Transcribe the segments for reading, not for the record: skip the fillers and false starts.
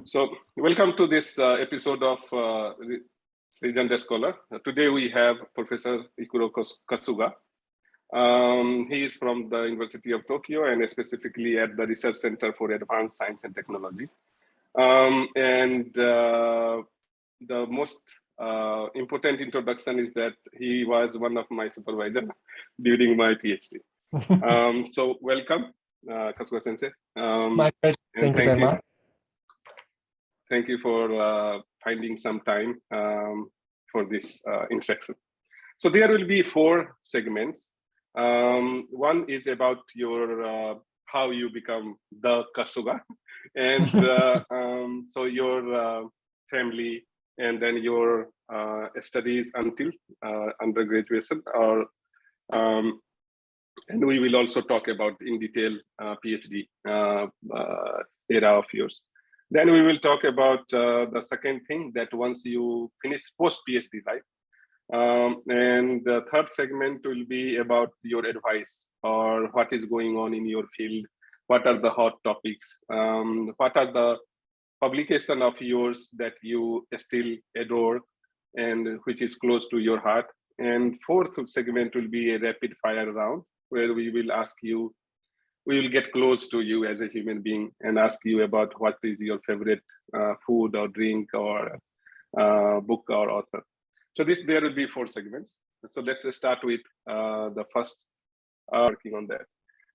So welcome to this episode of Srijan Scholar. Today we have Professor Ikuro Kasuga. He is from the University of Tokyo and specifically at the Research Center for Advanced Science and Technology. The most important introduction is that he was one of my supervisors during my PhD. So welcome, Kasuga Sensei. My pleasure. Thank you very much. Thank you for finding some time for this introduction. So there will be 4 segments. One is about your how you become the Kasuga, and so your family, and then your studies until undergraduation, or and we will also talk about in detail PhD era of yours. Then we will talk about the second thing, that once you finish post-PhD life. And the third segment will be about your advice, or what is going on in your field, what are the hot topics, what are the publication of yours that you still adore and which is close to your heart. And fourth segment will be a rapid fire round where we will ask you, we will get close to you as a human being and ask you about what is your favorite food or drink or book or author. So there will be 4 segments. So let's start with the first working on that.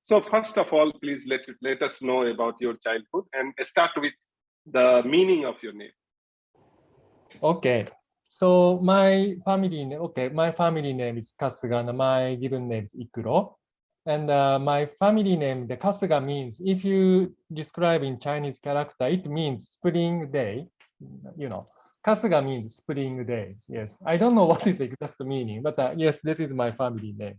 So first of all, please let us know about your childhood and start with the meaning of your name. Okay. So my family name is Kasuga and my given name is Ikuro. And my family name, the Kasuga, means, if you describe in Chinese character, it means spring day. You know, Kasuga means spring day. Yes, I don't know what is the exact meaning, but yes, this is my family name.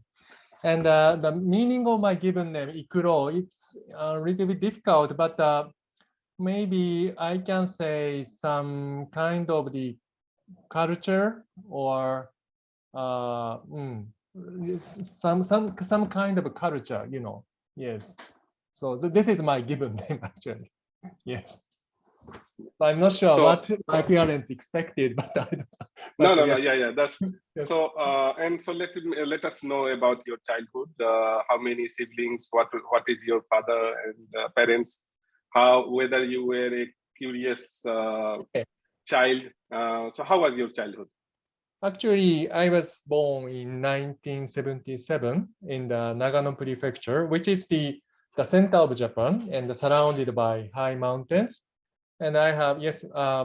And the meaning of my given name, Ikuro, it's a little bit difficult, but maybe I can say some kind of the culture or some kind of a culture, you know. Yes. So this is my given name actually. Yes. So I'm not sure what my parents expected, but I don't. No. Yeah. That's yes. So. And so let us know about your childhood. How many siblings? What is your father and parents? Whether you were a curious child. So how was your childhood? Actually, I was born in 1977 in the Nagano Prefecture, which is the center of Japan and surrounded by high mountains. And I have,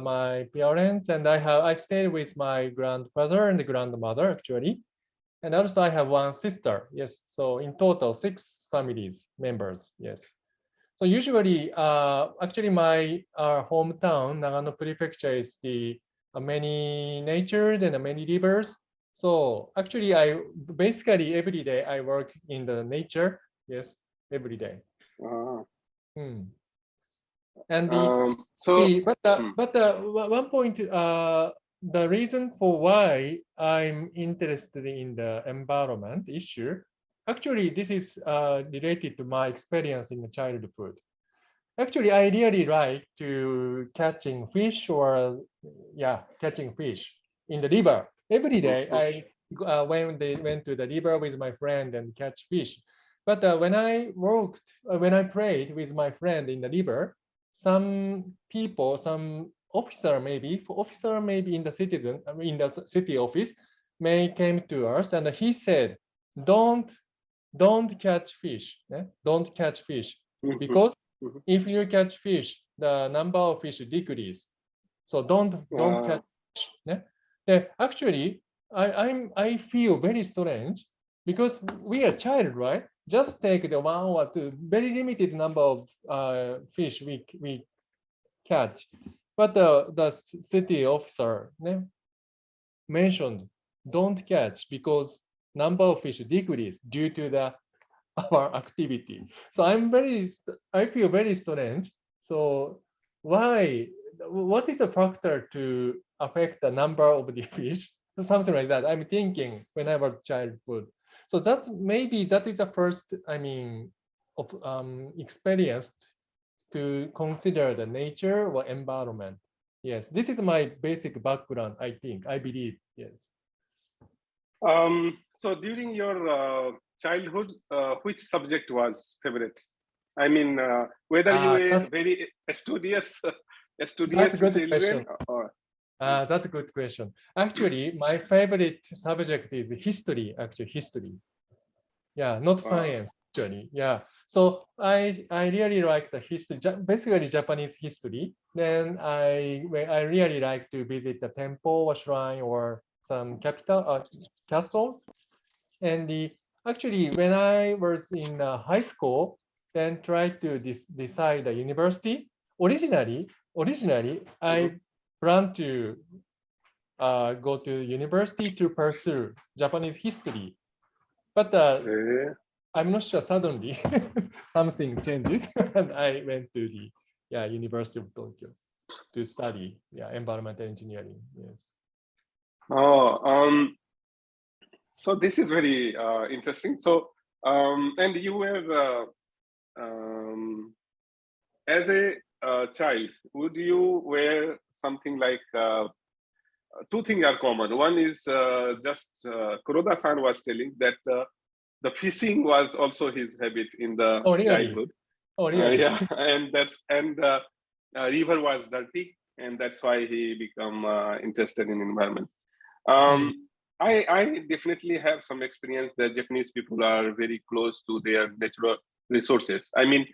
my parents, and I stayed with my grandfather and grandmother, actually. And also I have one sister, yes. So in total, 6 families members, yes. So usually, actually my hometown, Nagano Prefecture, is the many nature and many rivers. So actually, basically every day I work in the nature. Yes, every day. And one point, the reason for why I'm interested in the environment issue, actually this is related to my experience in the childhood. Actually, I really like to catching fish catching fish in the river. Every day I went to the river with my friend and catch fish. But when I played with my friend in the river, some people, some officer maybe in the in the city office may came to us and he said, don't catch fish. Don't catch fish because if you catch fish, the number of fish decrease. So don't catch fish. Actually, I feel very strange because we are child, right? Just take the 1 or 2 very limited number of fish we catch. But the city officer mentioned don't catch because number of fish decrease due to our activity. So I feel very strange. So what is the factor to affect the number of the fish? Something like that. I'm thinking when I was childhood. So that is the first, experience to consider the nature or environment. Yes, this is my basic background, I think, I believe, yes. So during your childhood, which subject was favorite? I mean, whether you were very studious, That's a good children, question. or That's a good question. Actually, my favorite subject is history, actually, history. Yeah, not science, actually. Yeah. So I really like the history, basically Japanese history. Then I really like to visit the temple or shrine or some capital castles. And actually, when I was in high school, then tried to decide the university. Originally, I planned to go to university to pursue Japanese history. But I'm not sure, suddenly something changes and I went to the University of Tokyo to study environmental engineering. Yes. oh, so this is very interesting. So, and you were as a child, would you wear something like two things are common. One is just Kuroda-san was telling that the fishing was also his habit in the childhood. Oh, really? Yeah, and river was dirty, and that's why he become interested in environment. I definitely have some experience that Japanese people are very close to their natural resources. I mean,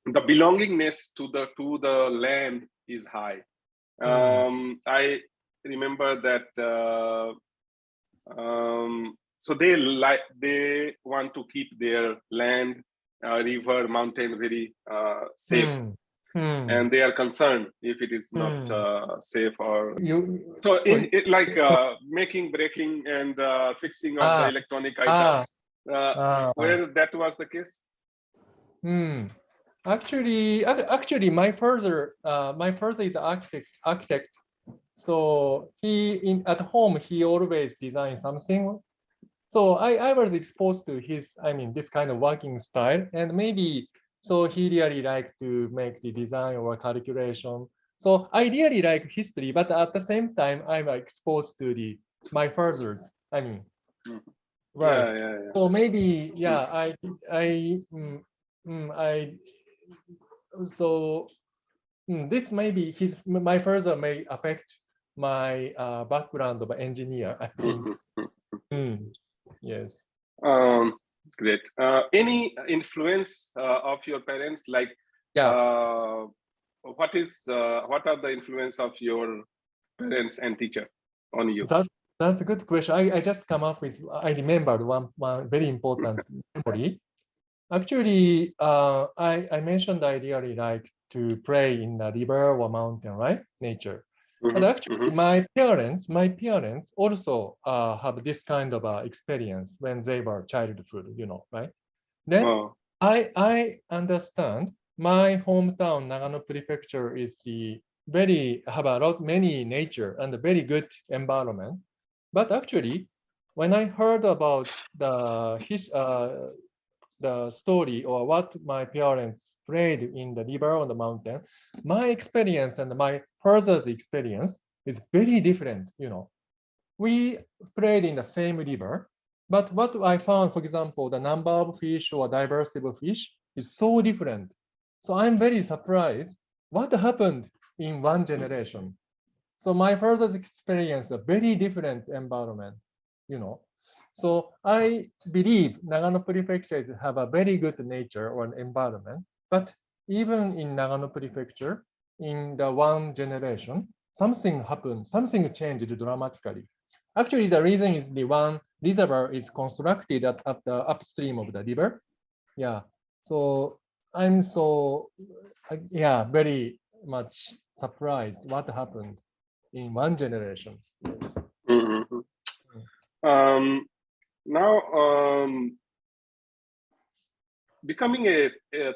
the belongingness to the land is high. I remember that so they want to keep their land, river, mountain very safe, and they are concerned if it is not safe or so. In it, like making, breaking, and fixing of the electronic items, where that was the case. Actually, my father is architect. So at home he always designs something. So I was exposed to his, this kind of working style, and maybe so he really liked to make the design or calculation. So I really like history, but at the same time I'm exposed to my father's. Right. Yeah. So maybe so this maybe my father may affect my background of engineer, I think. Yes. Great. Any influence of your parents? Like, what are the influence of your parents and teacher on you? That's a good question. I just come up with, I remembered one very important memory. Actually, I mentioned I really like to play in the river or mountain, right? Nature. But actually, my parents also have this kind of experience when they were childhood, right? Then I understand my hometown, Nagano Prefecture, is many nature and a very good environment. But actually, when I heard about the story or what my parents played in the river or the mountain, my experience and my father's experience is very different. We played in the same river, but what I found, for example, the number of fish or diversity of fish is so different. So I'm very surprised what happened in one generation. So my father's experience a very different environment, So I believe Nagano Prefecture have a very good nature or environment, but even in Nagano Prefecture, in the one generation, something happened, something changed dramatically. Actually, the reason is the one reservoir is constructed at the upstream of the river. Yeah, so I'm very much surprised what happened in one generation. Now, becoming a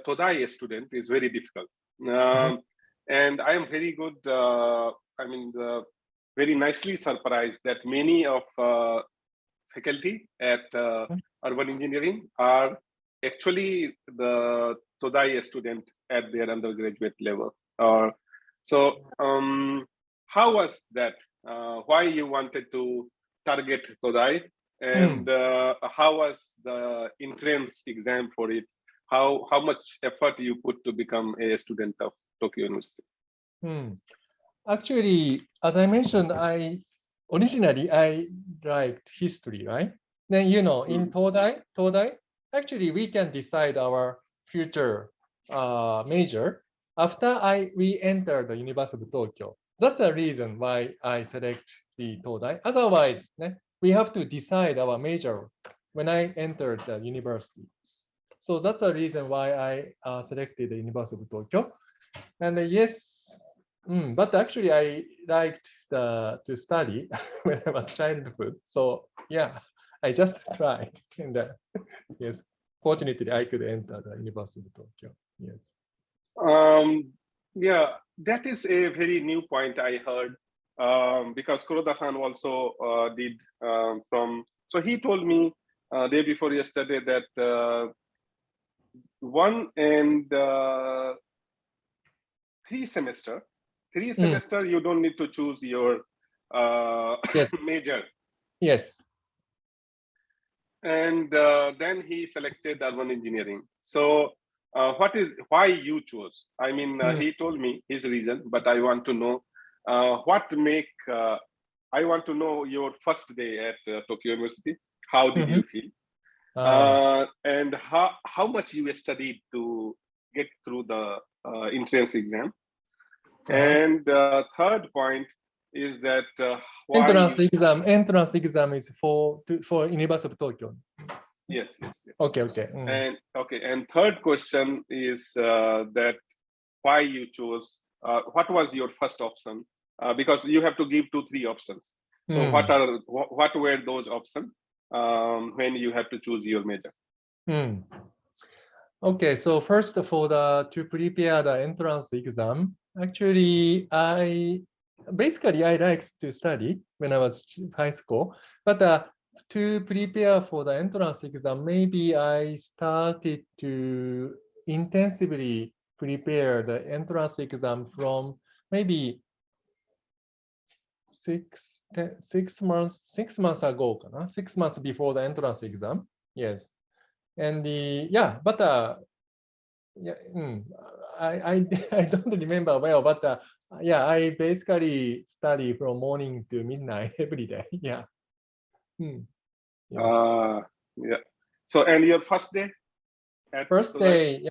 Todai student is very difficult. And I am very good, very nicely surprised that many of faculty at urban engineering are actually the Todai student at their undergraduate level. So how was that? Why you wanted to target Todai, and how was the entrance exam for it? How much effort you put to become a student of Tokyo University? Actually, as I mentioned, originally I liked history, right? Then in Todai, actually we can decide our future major after we enter the University of Tokyo. That's the reason why I select the Todai. Otherwise, we have to decide our major when I entered the university. So that's the reason why I selected the University of Tokyo. And yes, but actually I liked to study when I was childhood. So yeah, I just tried. And yes, fortunately I could enter the University of Tokyo. Yes. Yeah, that is a very new point I heard, because Kuroda-san also did so he told me day before yesterday that 1 and 3 semester you don't need to choose your Yes. major. Yes. And then he selected urban engineering. So why you chose? I mean, he told me his reason, but I want to know I want to know your first day at Tokyo University. How did you feel? And how much you studied to get through the entrance exam? And third point is that why entrance exam is for University of Tokyo. Yes. Okay. And third question is that why you chose, what was your first option? Because you have to give 2-3 options. So what were those options when you have to choose your major? Okay, so first to prepare the entrance exam, actually I liked to study when I was high school, but to prepare for the entrance exam, maybe I started to intensively prepare the entrance exam from maybe 6 months ago, 6 months before the entrance exam. Yes. And but I I don't remember well, but I basically study from morning to midnight every day. Yeah. Yeah. So, and your first day? First day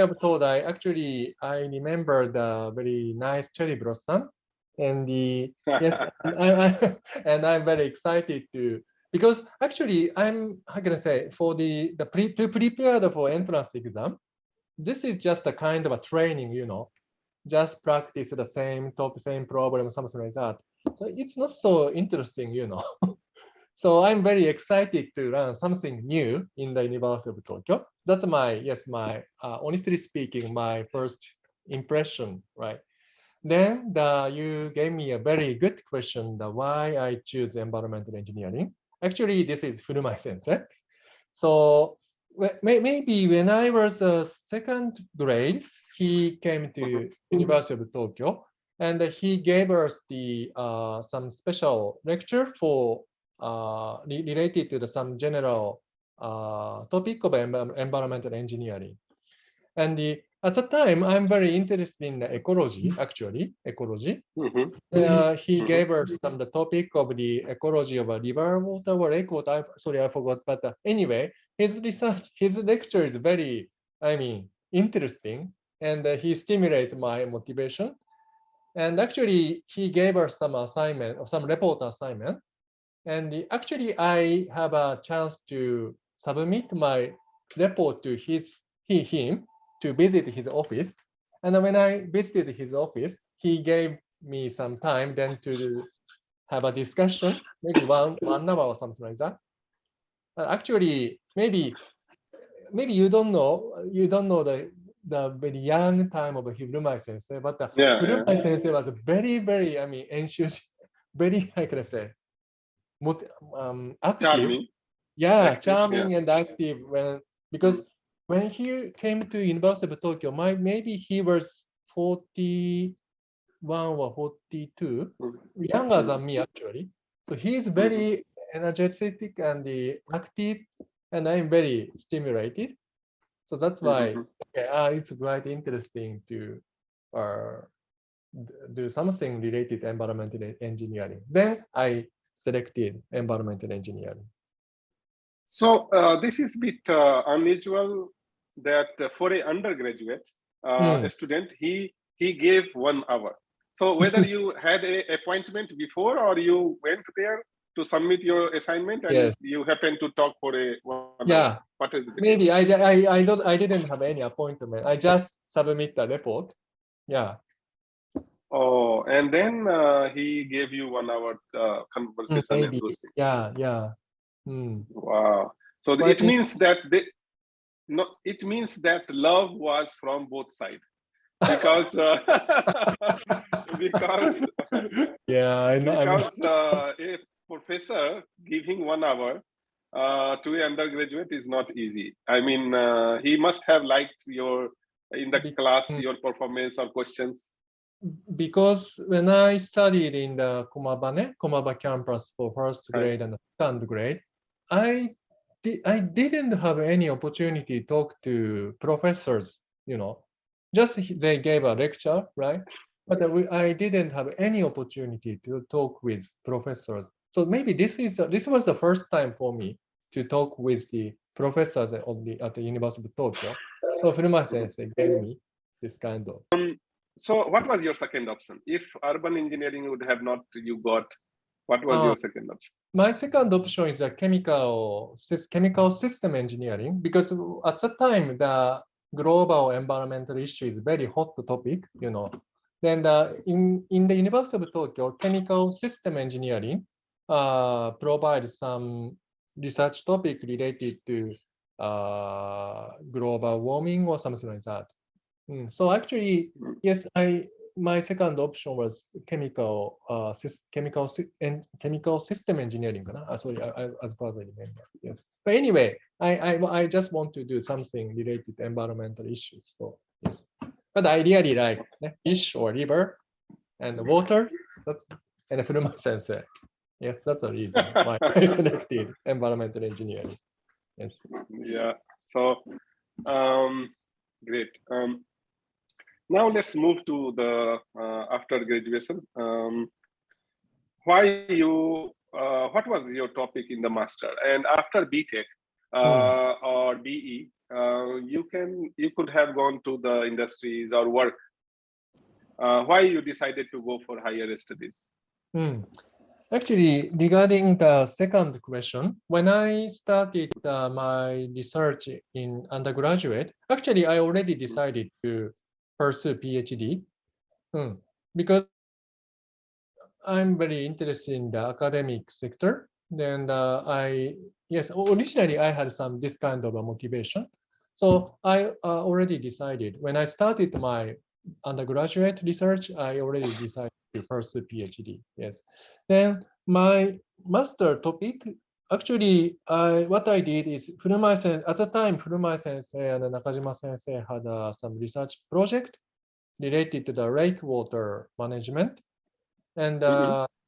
of Todai, actually, I remember the very nice cherry blossom. And yes, and I'm very excited because actually how can I say, to prepare for entrance exam, this is just a kind of a training, just practice the same problem, something like that. So it's not so interesting, So I'm very excited to learn something new in the University of Tokyo. That's honestly speaking, my first impression, right? Then you gave me a very good question, why I choose environmental engineering. Actually, this is Furumai sensei. So maybe when I was a second grade, he came to University of Tokyo, and he gave us some special lecture for related to some general topic of environmental engineering. And at the time, I'm very interested in ecology, actually, ecology. He gave us the topic of the ecology of a river water or lake water. Sorry, I forgot. But anyway, his lecture is very, interesting, and he stimulates my motivation. And actually, he gave us some assignment, or some report assignment. And actually, I have a chance to submit my report to him to visit his office. And when I visited his office, he gave me some time then to have a discussion, maybe one hour or something like that. Actually, maybe you don't know the very young time of Hirumai sensei, but Hirumai sensei was very, very, anxious, very, how can I say, active. Charming. Yeah, charming and active because when he came to University of Tokyo, maybe he was 41 or 42, younger than me actually. So he's very energetic and active, and I'm very stimulated. So that's why it's quite interesting to do something related to environmental engineering. Then I selected environmental engineering. So this is a bit unusual that for an undergraduate student, he gave 1 hour. So whether you had an appointment before or you went there to submit your assignment and you happen to talk for a 1 hour. What is the maybe I didn't have any appointment. I just submit the report. Yeah. Oh, and then he gave you 1 hour conversation and those things. Yeah. Wow. So it means that it means that love was from both sides, because because I know. Because a professor giving 1 hour to an undergraduate is not easy. I mean, he must have liked your class, your performance or questions. Because when I studied in the Komaba campus for first grade and second grade, I didn't have any opportunity to talk to professors, just they gave a lecture, right? But I didn't have any opportunity to talk with professors. So maybe this was the first time for me to talk with the professors at the University of Tokyo. So Furuma sensei gave me this kind of. So what was your second option? If urban engineering would have not you got, what was your second option? My second option is a chemical system engineering, because at the time the global environmental issue is very hot topic, Then in the University of Tokyo, chemical system engineering provides some research topic related to global warming or something like that. So actually, yes, my second option was chemical system engineering. Sorry, as far as I remember. Yes, but anyway, I just want to do something related to environmental issues. So yes, but I really like fish or river and water. And Furuma sensei. Yes, that's the reason why I selected environmental engineering. Yes. Yeah. So great. Now let's move to the after graduation. What was your topic in the master? And after BTech or BE, you could have gone to the industries or work. Why you decided to go for higher studies? Actually, regarding the second question, when I started my research in undergraduate, actually I already decided to pursue PhD because I'm very interested in the academic sector. Then originally I had this kind of a motivation. So I already decided when I started my undergraduate research, I already decided to pursue PhD. Yes. Then my master topic, actually, what I did is at the time, Furuma sensei and Nakajima sensei had some research project related to the lake water management. And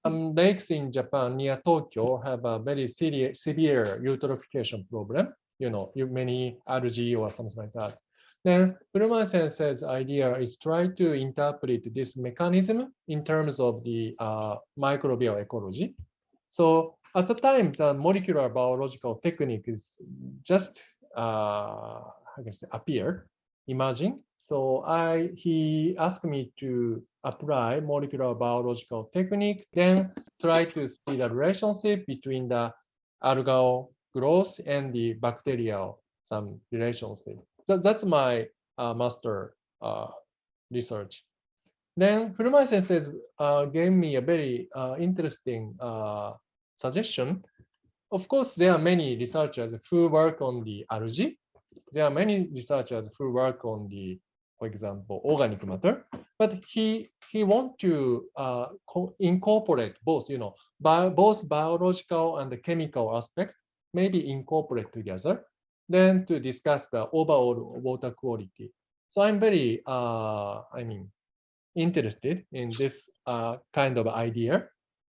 some lakes in Japan near Tokyo have a very severe eutrophication problem. Many algae or something like that. Then Furuma sensei's idea is try to interpret this mechanism in terms of the microbial ecology. So at the time, the molecular biological technique is just emerging. So he asked me to apply molecular biological technique, then try to see the relationship between the algal growth and the bacterial relationship. So that's my master research. Then Furuma sensei gave me a very interesting suggestion. Of course, there are many researchers who work on the algae. There are many researchers who work on the, for example, organic matter. But he wants to incorporate both, both biological and the chemical aspect, maybe incorporate together. then to discuss the overall water quality. So I'm very, interested in this kind of idea.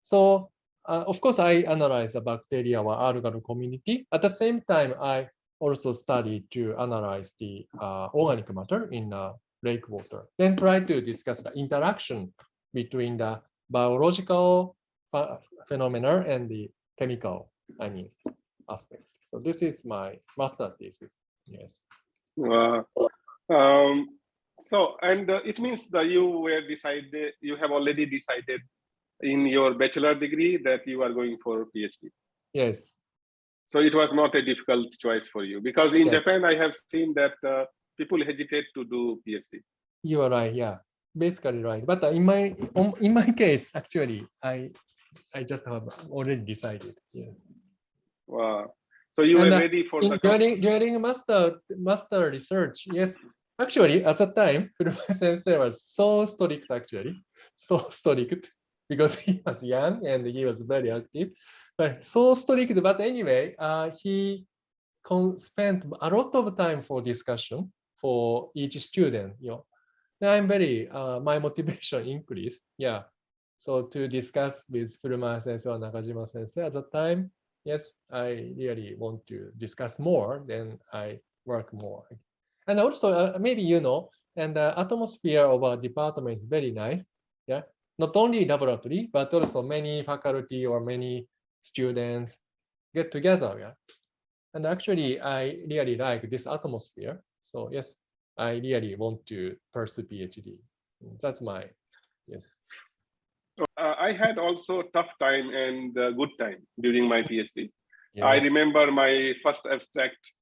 So of course, I analyze the bacteria or algal community. At the same time, I also study to analyze the organic matter in lake water. Then try to discuss the interaction between the biological phenomena and the chemical, aspect. So this is my master thesis. Yes. Uh, um, so, and it means that you have already decided in your bachelor degree that you are going for PhD. Yes. So it was not a difficult choice for you, because in Yes. Japan, I have seen that people hesitate to do PhD. You are right. Yeah, basically right. But in my case, actually, I just have already decided. Yeah. Wow. So you were And ready for the during master research, yes. Actually, at the time, Furuya sensei was so strict. Actually, so strict because he was young and he was very active. But so strict. But anyway, he spent a lot of time for discussion for each student. I'm very, my motivation increased. Yeah. So to discuss with Furuma sensei or Nakajima sensei at the time, yes, I really want to discuss more, then I work more. And also, maybe and the atmosphere of our department is very nice. Yeah. Not only laboratory, but also many faculty or many students get together. Yeah. And actually, I really like this atmosphere. So yes, I really want to pursue PhD. That's my, yes. I had also tough time and good time during my PhD. I Yes. remember my first abstract,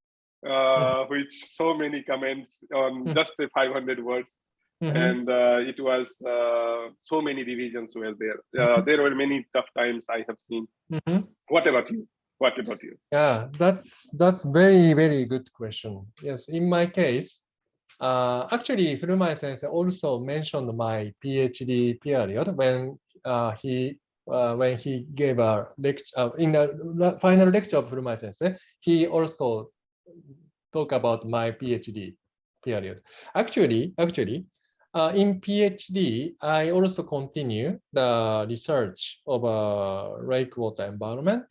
which so many comments on just 500 words. And it was so many revisions were there. There were many tough times I have seen. What about you? What about you? Yeah, that's very, very good question. Yes, in my case, actually, Furumai sensei also mentioned my PhD period when he gave a lecture in the final lecture of Furumai sensei. He also talked about my PhD period. Actually, in PhD, I also continue the research of lake water environment.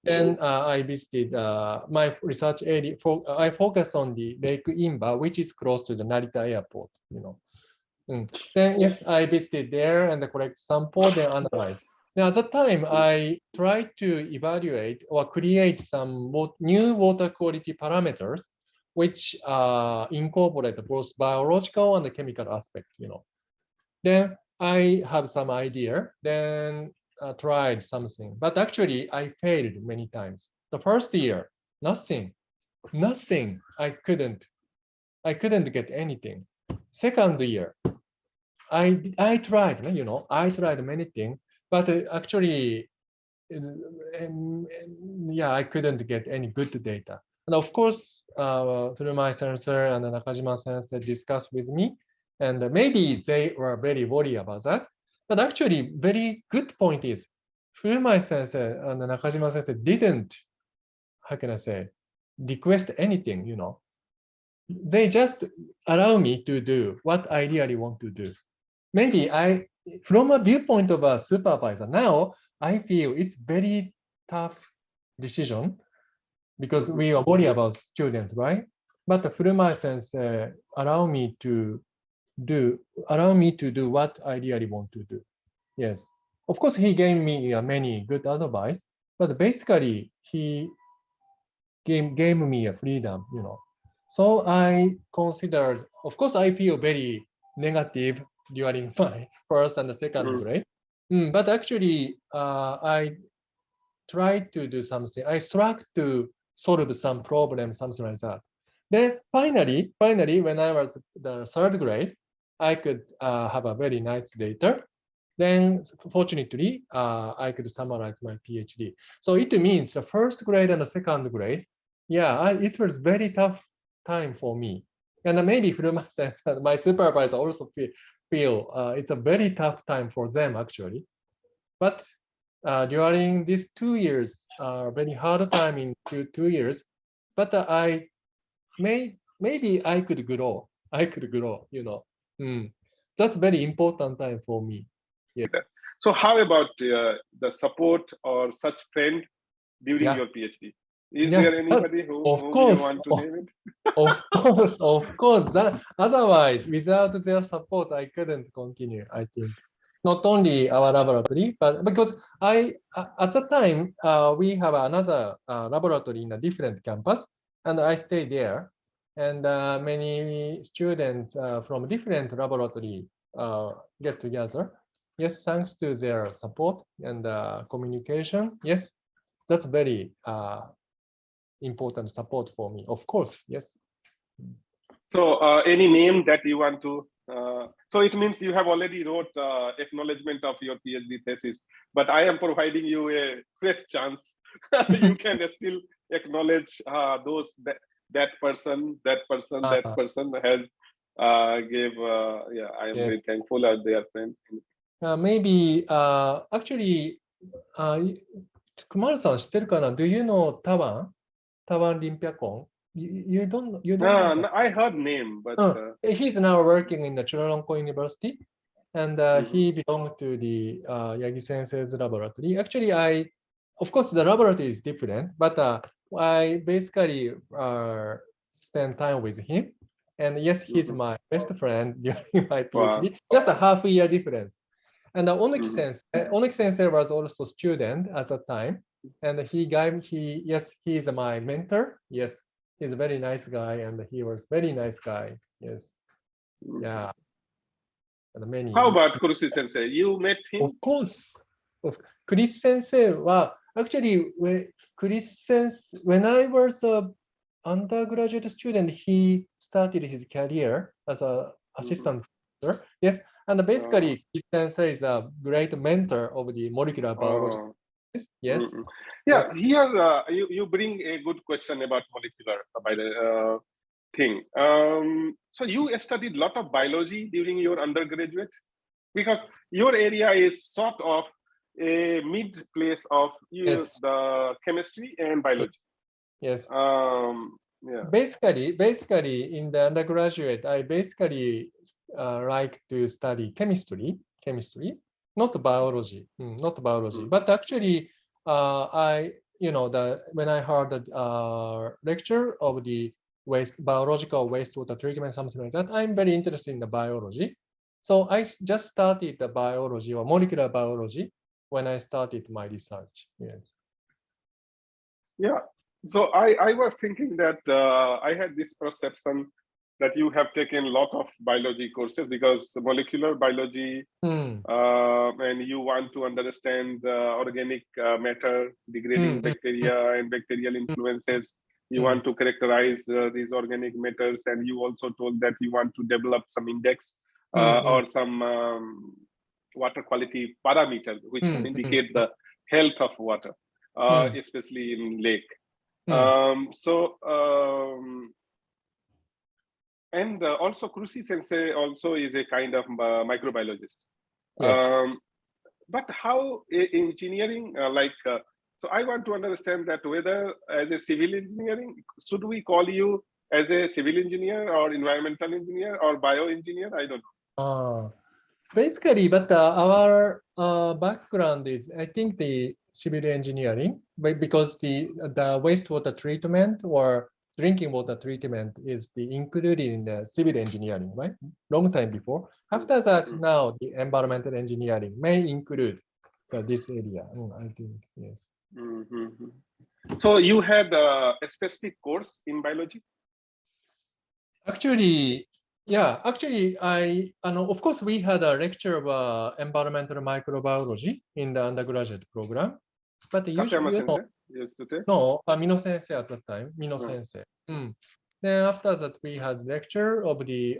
Then I visited my research area. I focus on the Lake Imba, which is close to the Narita airport. Then yes, I visited there and collect sample, then analyze. Now at the time, I tried to evaluate or create some new water quality parameters, which incorporate both biological and the chemical aspect. Then I have some idea. Then tried something, but actually I failed many times. The first year, nothing. I couldn't get anything. Second year, I tried, I tried many things, but actually, yeah, I couldn't get any good data. And of course, through my sensor and Nakajima sensei discussed with me, and maybe they were very worried about that. But actually, very good point is, Furumai sensei and Nakajima sensei didn't, how can I say, request anything, They just allow me to do what I really want to do. Maybe from a viewpoint of a supervisor, now I feel it's very tough decision because we are worried about students, right? But the Furumai sensei allow me to do what I really want to do. Yes. Of course, he gave me many good advice, but basically he gave me a freedom, So I considered, of course, I feel very negative during my first and second grade. But actually, I tried to do something. I struck to solve some problem, something like that. Then finally, when I was the third grade, I could have a very nice data. Then fortunately, I could summarize my PhD. So it means the first grade and the second grade, yeah, it was very tough time for me. And maybe from my supervisor also feel it's a very tough time for them actually. But during these 2 years, very hard time in 2 years, but maybe I could grow. I could grow, you know. That's very important time for me. Yeah. So how about the support or such friend during Yeah. your PhD? Is Yeah. there anybody Of whom you course. want to name it? Of course. Of course. That otherwise, without their support, I couldn't continue, I think. Not only our laboratory, but because at the time, we have another laboratory in a different campus, and I stayed there. And many students from different laboratory get together. Yes, thanks to their support and communication. Yes, that's very important support for me. Of course, yes. So any name that you want to, so it means you have already wrote acknowledgement of your PhD thesis, but I am providing you a fresh chance. You can still acknowledge those that person has gave, yeah, I am Yes. very thankful as their friend. Maybe actually, Kumar-san 知ってるかな? Do you know Tawan Limpiakon? You don't know that? No, I heard name, but He's now working in the Chulalongkorn University, and he belonged to the Yagi Sensei's laboratory. Actually, of course, the laboratory is different, but I basically spend time with him. And yes, he's my best friend during my PhD, just a half year difference. And Onyx Sensei was also student at the time, and yes, he's my mentor. Yes, he's a very nice guy, and he was very nice guy. Yes, yeah. And many. How about Kurushi Sensei? You met him? Of course. Chris Sensei actually when I was an undergraduate student, he started his career as an assistant professor. Yes, and basically, Chris Sensei is a great mentor of the molecular biology. Yes. Yeah, here you bring a good question about molecular thing. So you studied a lot of biology during your undergraduate, because your area is sort of a mid place of the chemistry and biology. Yes. Yeah. Basically, in the undergraduate, I basically like to study chemistry, not biology, But actually, when I heard the lecture of the biological wastewater treatment, something like that, I'm very interested in the biology. So I just started the biology or molecular biology when I started my research. Yes. Yeah. So I was thinking that I had this perception that you have taken a lot of biology courses, because molecular biology, and you want to understand organic matter, degrading bacteria and bacterial influences. You want to characterize these organic matters, and you also told that you want to develop some index or some water quality parameter, which can indicate the health of water, especially in lake. And also Kurushi Sensei also is a kind of microbiologist. Yes. But how engineering, so I want to understand that whether as a civil engineering, should we call you as a civil engineer or environmental engineer or bioengineer? I don't know. Basically, but our background is, I think, the civil engineering, because the wastewater treatment or drinking water treatment is included in the civil engineering, right? Long time before. After that, now the environmental engineering may include this area. I think, yes. So you had a specific course in biology? Actually, of course, we had a lecture of environmental microbiology in the undergraduate program. But usually, no, Mino Sensei at that time, Mino Sensei. Then after that, we had lecture of the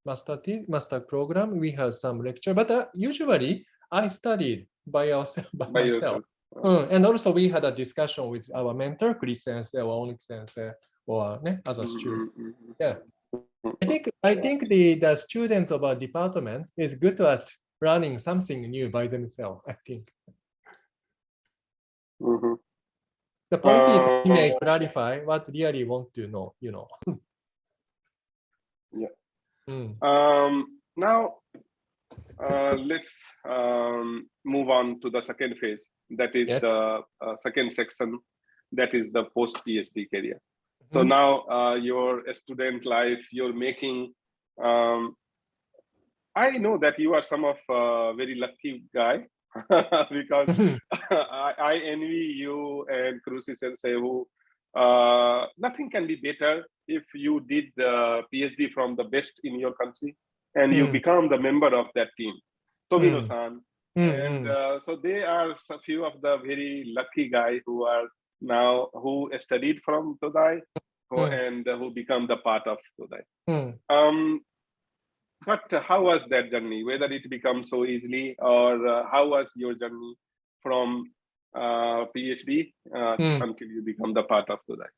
master program. We had some lecture, but usually I studied by myself. And also we had a discussion with our mentor, Chris Sensei or Onyx Sensei, or other students. Yeah, I think the students of our department is good at learning something new by themselves, I think. The point is, we may clarify what really want to know, Yeah. Mm. Now, let's move on to the second phase. That is Yes. the second section. That is the post-PhD career. So Mhm. now your student life, you're making. I know that you are some of very lucky guy because I envy you and Cruci Sensei, who nothing can be better if you did PhD from the best in your country and you become the member of that team, Tobino-san. And so they are a few of the very lucky guy who are now who studied from Todai and who become the part of Todai. But how was that journey? Whether it becomes so easily, or how was your journey from PhD until you become the part of Todai?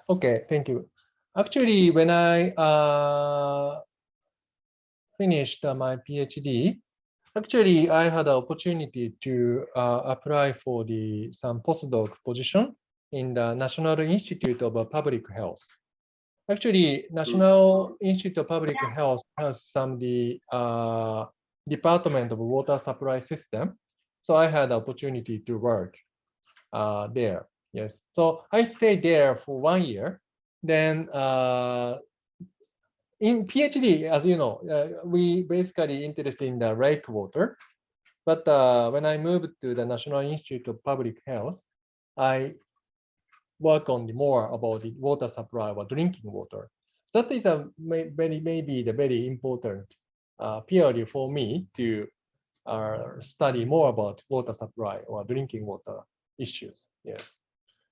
Okay, thank you. Actually, when I finished my PhD, actually I had an opportunity to apply for some postdoc position in the National Institute of Public Health. Actually, National Institute of Public Health has some Department of Water Supply System. So I had the opportunity to work there. Yes. So I stayed there for 1 year. Then in PhD, as you know, we basically interested in the lake water. But when I moved to the National Institute of Public Health, I work on more about the water supply or drinking water. That is maybe the very important period for me to study more about water supply or drinking water issues. Yes.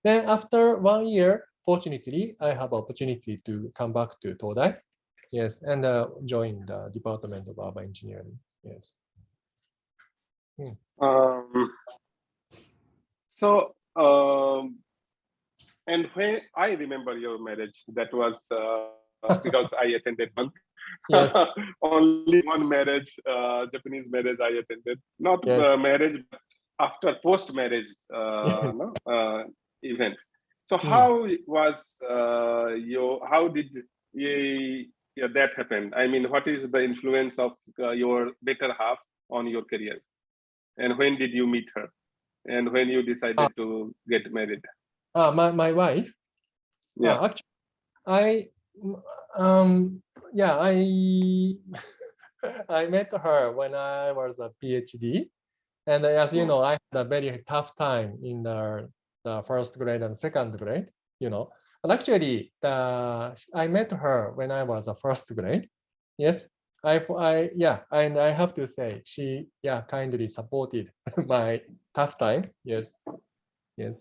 Then after 1 year, fortunately, I have opportunity to come back to Todai. Yes, and join the Department of Urban Engineering. Yes. So, and when I remember your marriage, that was because I attended one. Yes. Only one marriage, Japanese marriage I attended. Not Yes. Marriage, but after post-marriage event. So how was how did that happen? I mean, what is the influence of your better half on your career? And when did you meet her? And when you decided to get married? My wife. Yeah. Actually, I met her when I was a PhD, and as you know, I had a very tough time in the first grade and second grade. But actually, I met her when I was a first grade. Yes, and I have to say she kindly supported my tough time. Yes, yes.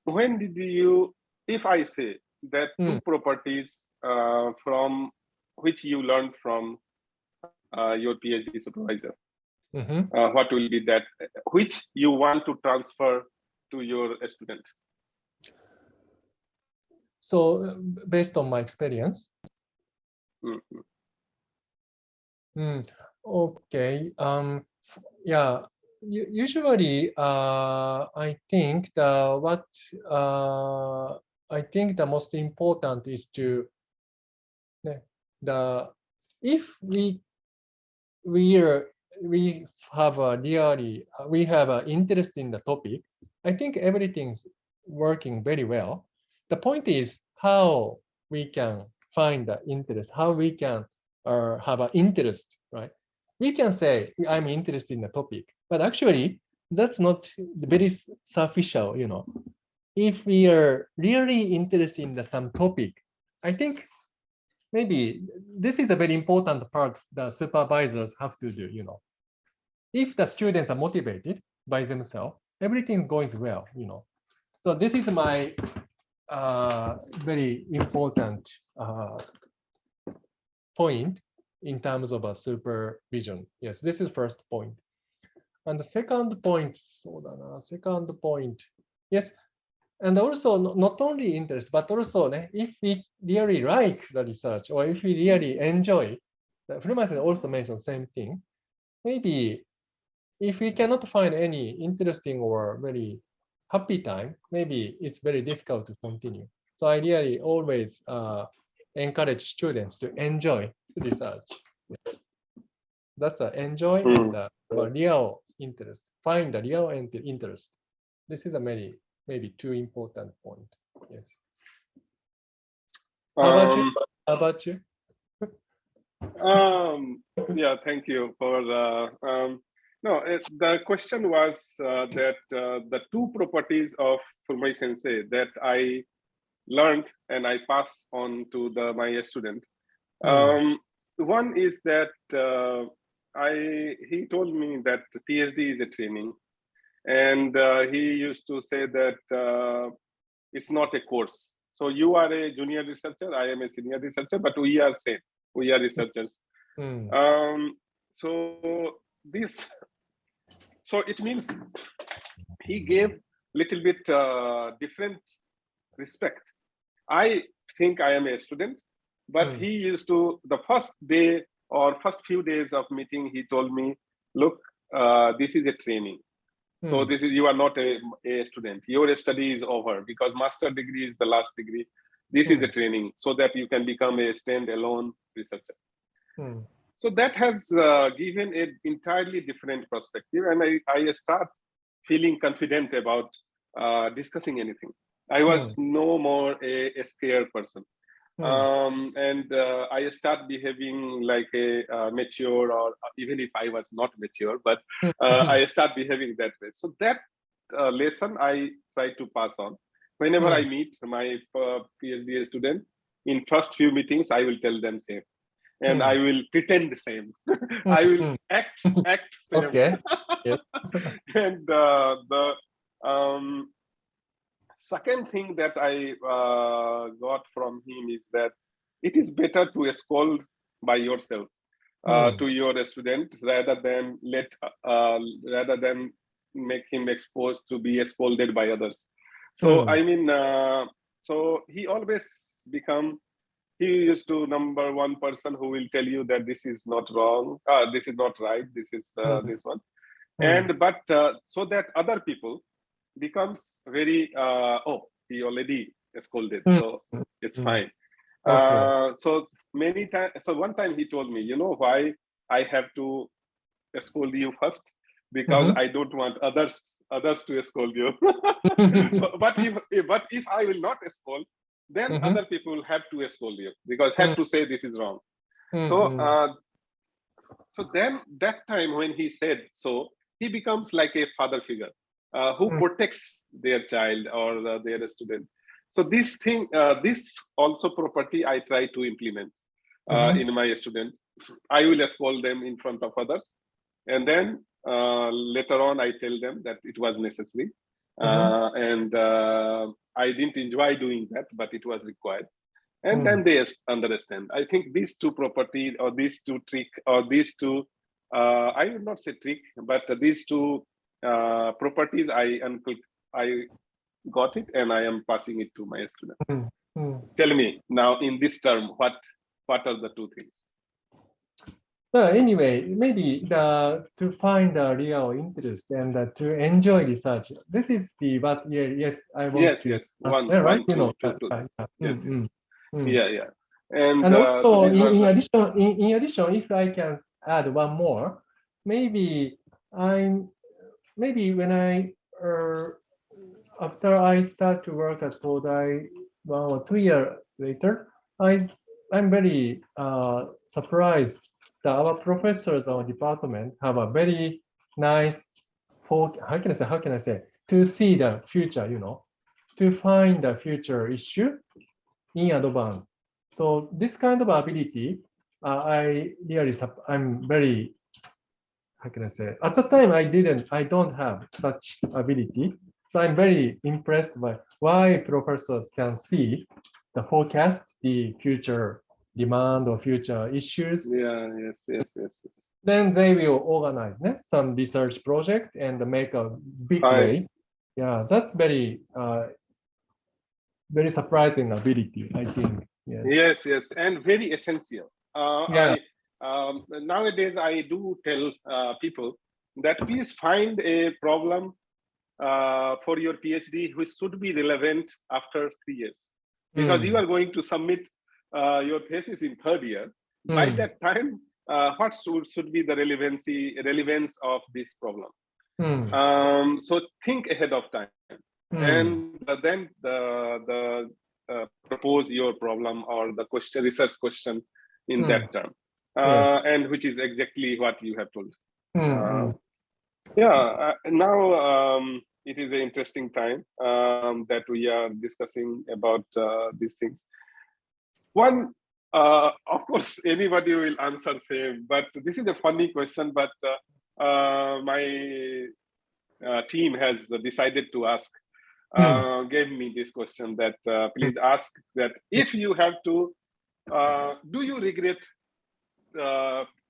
When did you, if I say that two properties from which you learned from your PhD supervisor, what will be that, which you want to transfer to your student? So based on my experience. Okay. Usually, I think the most important is to if we have an interest in the topic. I think everything's working very well. The point is how we can find the interest, how we can have an interest, right? We can say I'm interested in the topic, but actually that's not very sufficient. If we are really interested in some topic, I think maybe this is a very important part the supervisors have to do. If the students are motivated by themselves, everything goes well. So this is my very important point in terms of a supervision. Yes, this is first point. And the second point, yes, and also not only interest, but also if we really like the research or if we really enjoy, Furumasan also mentioned same thing, maybe if we cannot find any interesting or very happy time, maybe it's very difficult to continue. So I really always encourage students to enjoy research. That's a enjoy and real interest. Find the real interest. This is a maybe two important point. Yes. How about you? How about you? Yeah, thank you for no. The question was that the two properties of Furmai Sensei that I learned and I pass on to my student. One is that he told me that PhD is a training, and he used to say that it's not a course. So you are a junior researcher, I am a senior researcher, but we are same. We are researchers. So it means he gave little bit different respect. I think I am a student, but he used to, the first day or first few days of meeting, he told me, look, this is a training. So this is, you are not a student. Your study is over because master degree is the last degree. This is a training so that you can become a standalone researcher. So that has given an entirely different perspective, and I start feeling confident about discussing anything. I was no more a scared person. And I start behaving like a mature, or even if I was not mature, but I start behaving that way. So that lesson I try to pass on. Whenever I meet my PhD student, in first few meetings, I will tell them same. And I will pretend the same. I will act same. Okay. Yes. And the second thing that I got from him is that it is better to scold by yourself to your student rather than make him exposed to be scolded by others. So I mean, so he always he used to number one person who will tell you that this is not wrong, this is not right, this is this one, and but so that other people becomes very he already scolded, so it's fine. So many times, so one time he told me, you know why I have to scold you first? Because I don't want others to scold you. So, but if I will not scold, then other people have to scold you, because have to say this is wrong. So so then that time when he said so, he becomes like a father figure who protects their child or their student. So this thing, this also property I try to implement in my student. I will scold them in front of others, and then later on I tell them that it was necessary, and I didn't enjoy doing that, but it was required. And then they understand. I think these two properties, or these two trick, or these two, I will not say trick, but these two properties, I got it, and I am passing it to my student. Tell me now, in this term, what are the two things? Anyway, maybe to find the real interest and to enjoy research. This is the what yes I want to. Yes, one, right? two. Yes, yeah. And also so in addition, if I can add one more, maybe when I after I start to work at Todai 1 or 2 years later, I'm very surprised that our professors, our department have a very nice how can I say to see the future, to find the future issue in advance. So this kind of ability, I'm very, how can I say, at the time I don't have such ability. So I'm very impressed by why professors can see the forecast, the future demand or future issues. Yes. Then they will organize some research project and make a big way. Yeah, that's very very surprising ability, I think. Yes, and very essential. Nowadays, I do tell people that please find a problem for your PhD which should be relevant after 3 years. Because you are going to submit your thesis in 3rd year. By that time, what should be the relevance of this problem? So think ahead of time, and then propose your problem or the question, research question in that term, and which is exactly what you have told. Now it is an interesting time that we are discussing about these things. One, of course, anybody will answer same, but this is a funny question, but my team has decided to ask, gave me this question that please ask that if you have to, do you regret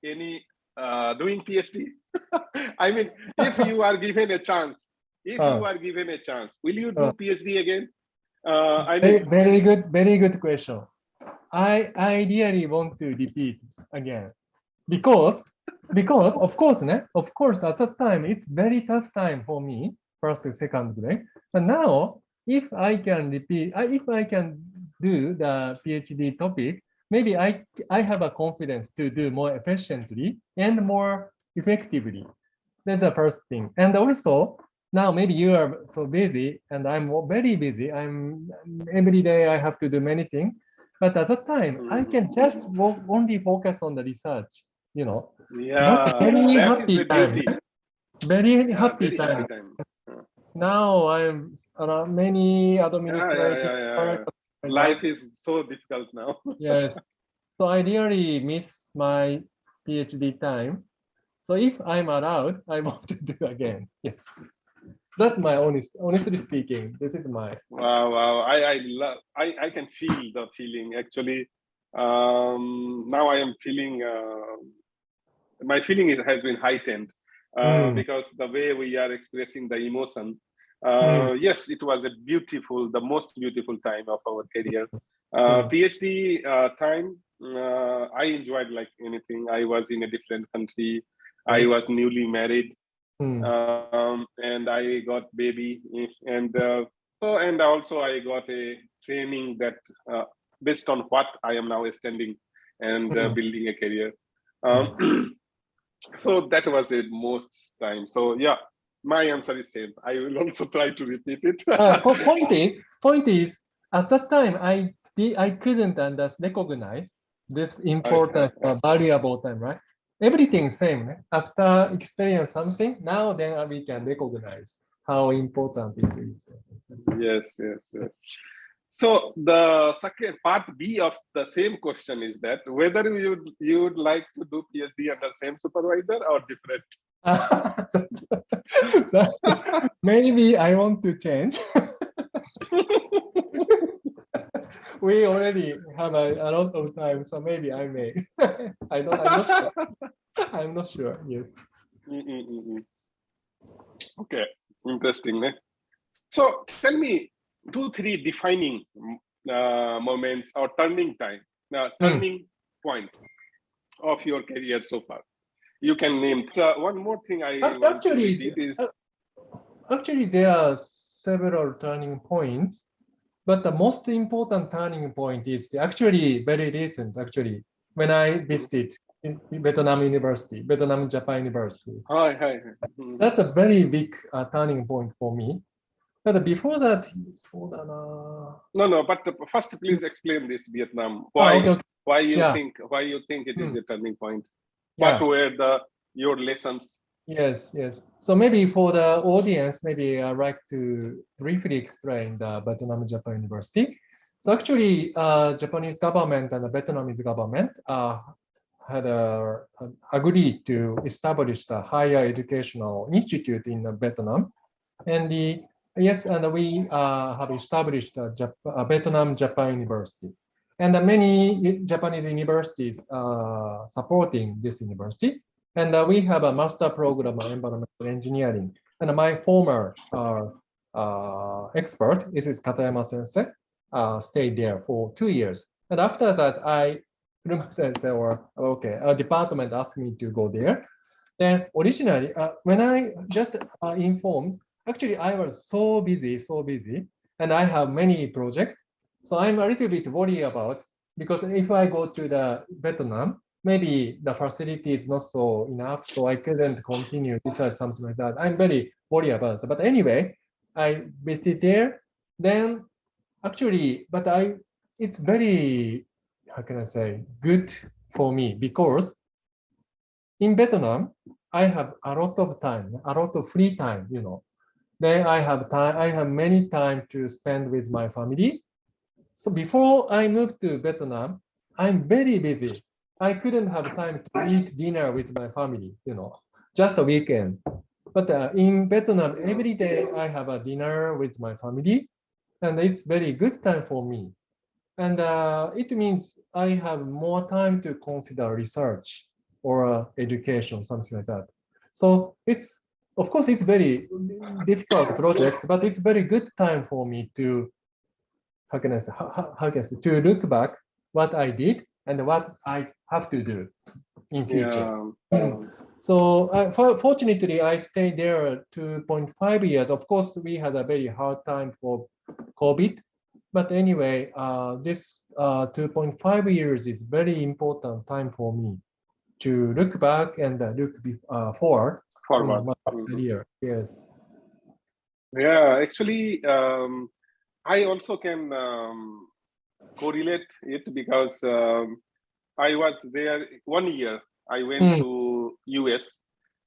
any doing PhD? I mean, if you are given a chance, will you do PhD again? I mean, very good question. I really want to repeat again because of course at that time it's very tough time for me, first and second grade. But now if I can repeat, if I can do the PhD topic, maybe I have a confidence to do more efficiently and more effectively. That's the first thing. And also now maybe you are so busy and I'm very busy. I'm every day I have to do many things. But at that time, I can just only focus on the research, you know. Yeah, very that happy is the time. beauty. Very Yeah, happy very time. happy time. Now I'm around many administrative Yeah. Life is so difficult now. Yes. So I really miss my PhD time. So if I'm allowed, I want to do again. Yes. That's my honestly speaking, this is my Wow. I can feel the feeling actually. Now I am feeling my feeling has been heightened because the way we are expressing the emotion. Yes, it was the most beautiful time of our career. PhD time, I enjoyed like anything. I was in a different country. I was newly married. And I got baby, and also I got a training that based on what I am now standing and building a career. So that was it most time. So yeah, my answer is same. I will also try to repeat it. Point is, at that time I couldn't recognize this important valuable time, right? Everything same. After experience something, now then we can recognize how important it is. Yes. So the second part B of the same question is that whether you would like to do PhD under same supervisor or different. Maybe I want to change. We already have a lot of time, so maybe I may. I'm not sure. I'm not sure. Yes. Okay, interesting. So tell me 2-3 defining moments or turning point of your career so far. You can name one more thing I want to repeat is actually there are several turning points, but the most important turning point is actually very recent. Actually, when I visited Vietnam University, Vietnam Japan University. Hi. That's a very big turning point for me. But before that, no. But first, please explain this Vietnam. Why you think it is a turning point? What were your lessons? Yes. So maybe for the audience, maybe I'd like to briefly explain the Vietnam Japan University. So actually, Japanese government and the Vietnamese government had agreed to establish the higher educational institute in Vietnam, and we have established Vietnam Japan University, and many Japanese universities supporting this university. And we have a master program of environmental engineering. And my former expert, this is Katayama Sensei, stayed there for 2 years. And after that, a department asked me to go there. Then originally, when I just informed, actually I was so busy, and I have many projects. So I'm a little bit worried about, because if I go to the Vietnam, maybe the facility is not so enough, so I couldn't continue research, something like that. I'm very worried about it. But anyway, I visited there. Then actually, it's very, how can I say, good for me, because in Vietnam, I have a lot of time, a lot of free time. Then I have many time to spend with my family. So before I moved to Vietnam, I'm very busy. I couldn't have time to eat dinner with my family, just a weekend. But in Vietnam, every day I have a dinner with my family, and it's very good time for me. And it means I have more time to consider research or education, something like that. So of course, it's very difficult project, but it's very good time for me to, how can I say, how can I say, to look back what I did and what I have to do in future. Yeah. So fortunately, I stayed there 2.5 years. Of course, we had a very hard time for COVID, but anyway, this 2.5 years is very important time for me to look back and look forward Forward. in my career. Yes. Yeah, actually, I also can correlate it because I was there 1 year. I went to US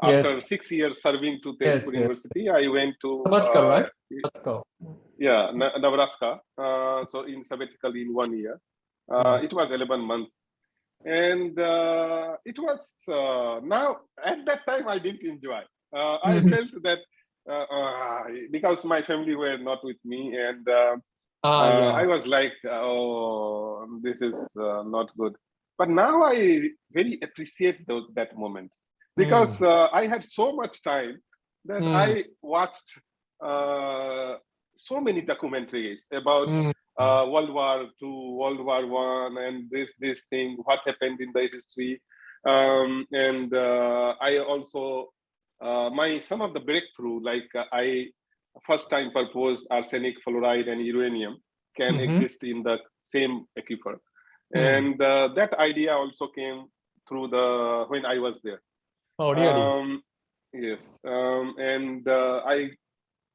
after Yes. 6 years serving to Yes. Stanford Yes. University. I went to Sabbatical, right? Sabbatical. yeah, Nebraska. So in sabbatical in 1 year. It was 11 months. And it was now at that time I didn't enjoy. I felt that because my family were not with me, and I Yeah. was like, oh, this is not good. But now I very appreciate that moment because I had so much time that I watched so many documentaries about World War II, World War One, and this thing, what happened in the history, and I also some of the breakthrough, like I first time proposed arsenic, fluoride, and uranium can exist in the same aquifer, and that idea also came through when I was there. Oh, really? Yes, and I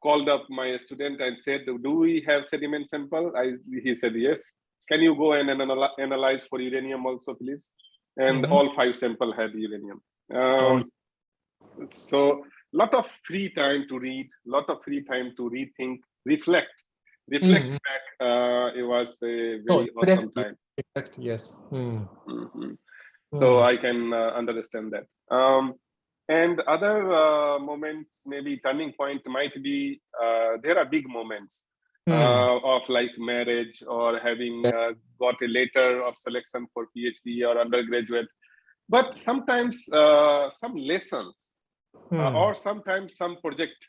called up my student and said, "Do we have sediment sample?" He said, "Yes. Can you go and analyze for uranium also, please?" And all 5 sample had uranium. So lot of free time to read, lot of free time to rethink, reflect back. It was a very awesome time. Yes. So I can understand that. And other moments, maybe turning point might be, there are big moments of like marriage or having got a letter of selection for PhD or undergraduate. But sometimes some lessons or sometimes some project,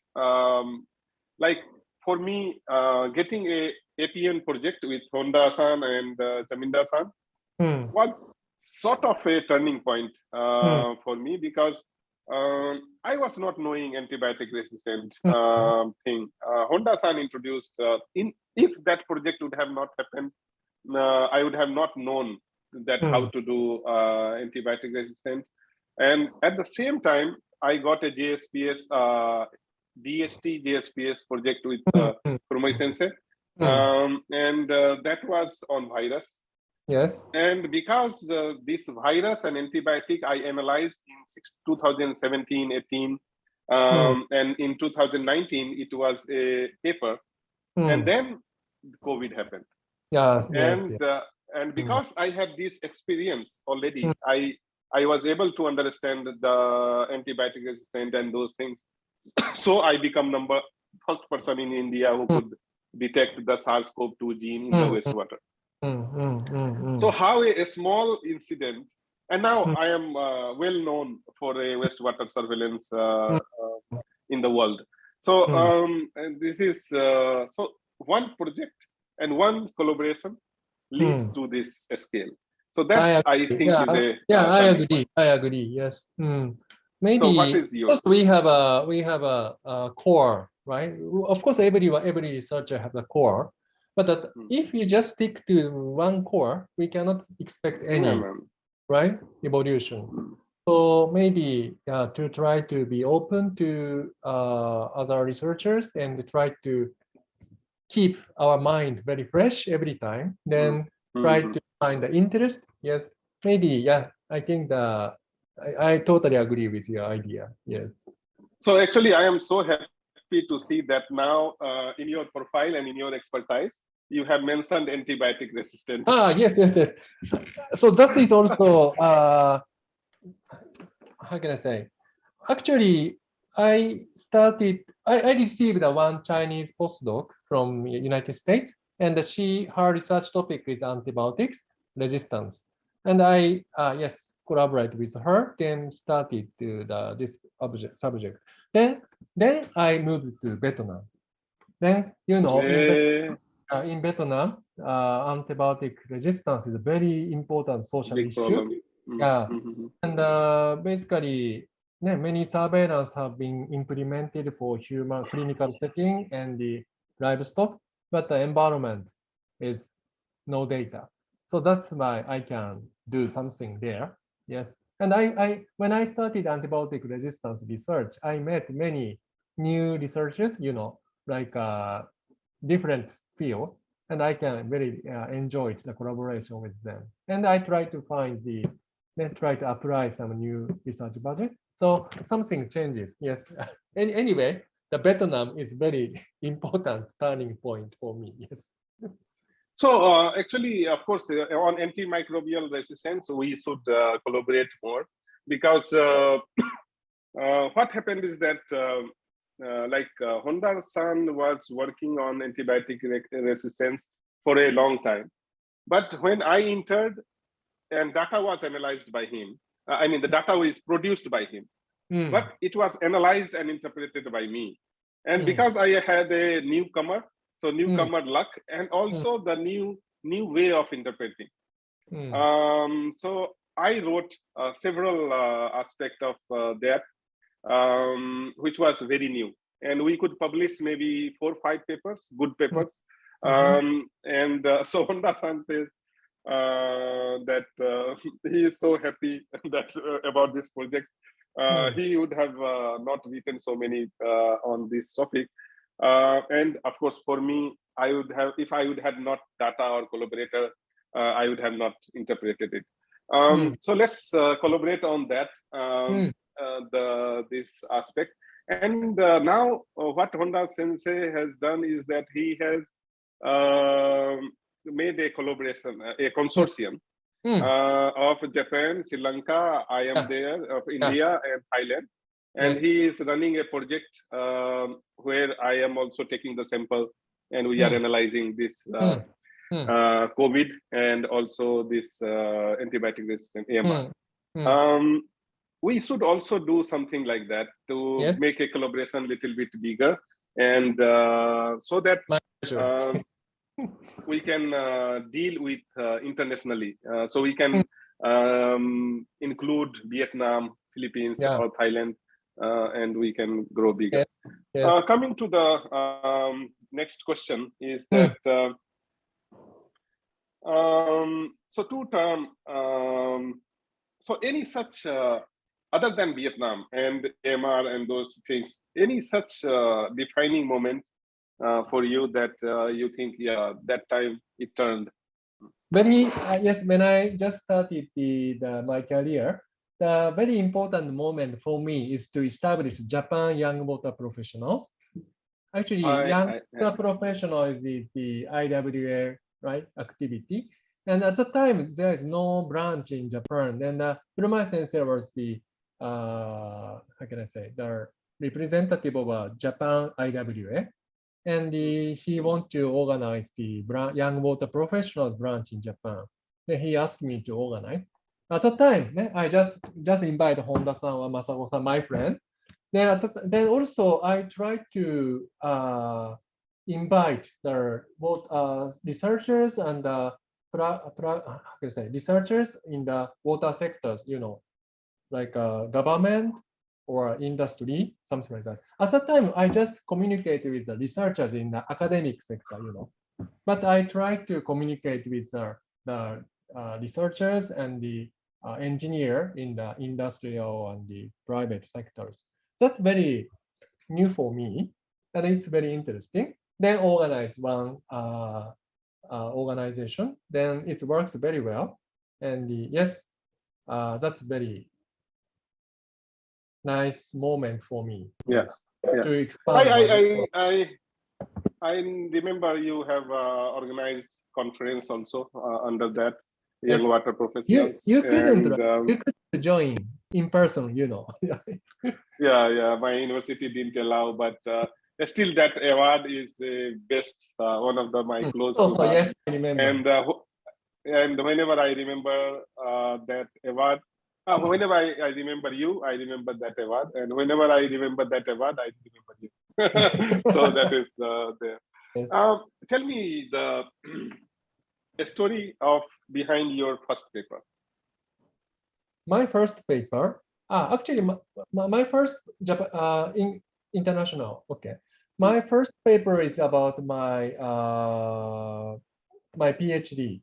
like for me, getting a APN project with Honda-san and Jaminda-san was sort of a turning point for me because I was not knowing antibiotic resistant thing. Honda-san introduced, if that project would have not happened, I would have not known that how to do antibiotic resistant. And at the same time, I got a JSPS, DST JSPS project with Kurumai Sensei. And that was on virus. Yes. And because this virus and antibiotic I analyzed in 2017, 18, and in 2019, it was a paper. And then COVID happened. Yes. And because I had this experience already, I was able to understand the antibiotic resistant and those things. So I become first person in India who could detect the SARS-CoV-2 gene in the wastewater. So how a small incident, and now I am well known for a wastewater surveillance in the world. So and this is so one project and one collaboration leads to this scale. So that I think is a I turning agree. point. I agree. Yes. So what maybe is because yours? we have a core, right? Of course, every researcher has a core, but if you just stick to one core, we cannot expect any right evolution. So maybe to try to be open to other researchers and try to keep our mind very fresh every time, then try to find the interest. Yes, maybe, yeah, I think I totally agree with your idea. Yes. So actually, I am so happy to see that now in your profile and in your expertise, you have mentioned antibiotic resistance. Yes, yes, yes. So that is also, how can I say? Actually, I received one Chinese postdoc from United States, and her research topic is antibiotics resistance. And I, yes, collaborate with her, then started to this subject. Then I moved to Vietnam. Then, in Vietnam, antibiotic resistance is a very important social Big issue. problem. Yeah, and basically, many surveillance have been implemented for human clinical setting and the livestock, but the environment is no data. So that's why I can do something there. Yes. And when I started antibiotic resistance research, I met many new researchers, like different field, and I can very enjoy the collaboration with them. And I try to then try to apply some new research budget. So something changes. Yes. Anyway, the Vietnam is very important turning point for me. Yes. So actually, of course, on antimicrobial resistance, we should collaborate more because what happened is that Honda-san was working on antibiotic resistance for a long time. But when I entered and data was analyzed by him, I mean, the data was produced by him, but it was analyzed and interpreted by me. And because I had a newcomer, so newcomer luck, and also the new way of interpreting. So I wrote several aspects of that, which was very new. And we could publish maybe 4 or 5 papers, good papers. And so Honda-san says that he is so happy that about this project. He would have not written so many on this topic. And of course, for me, I would have, if I would have not data or collaborator, I would have not interpreted it. So let's collaborate on that, this aspect. And now what Honda Sensei has done is that he has made a collaboration, a consortium of Japan, Sri Lanka, I am there, of India and Thailand. And he is running a project where I am also taking the sample and we are analyzing this COVID and also this antibiotic resistant AMR. We should also do something like that to make a collaboration a little bit bigger, and so that we can deal with internationally. So we can include Vietnam, Philippines, or Thailand, and we can grow bigger. Coming to the next question is that so two-term. So any such other than Vietnam and AMR and those things, any such defining moment for you that you think, yeah, that time it turned? Yes, when I just started my career, the very important moment for me is to establish Japan Young Water Professionals. Actually, Young Water Professional is the IWA, right, activity. And at the time, there is no branch in Japan. And Kuruma Sensei was how can I say, the representative of Japan IWA. And he wanted to organize the Young Water Professionals branch in Japan. Then he asked me to organize. At the time, I just invited Honda-san or Masako-san, my friend. Then also I tried to invite the both researchers and researchers in the water sectors, like government or industry, something like that. At that time, I just communicate with the researchers in the academic sector, but I try to communicate with the researchers and the engineer in the industrial and the private sectors. That's very new for me, and it's very interesting. Then organize one organization, then it works very well. And yes, that's very nice moment for me. Yeah, Yes, yeah. to expand my I remember you have organized conference also under that young Yes. water professionals. You couldn't And you couldn't join in person, yeah, my university didn't allow, but still that award is best, one of my close to Also, heart. yes, I remember. And whenever I remember that award, whenever I remember you, I remember that award. And whenever I remember that award, I remember you. So that is there. Yes. Tell me the story of behind your first paper. My first paper, actually, my first in international. Okay, my first paper is about my my PhD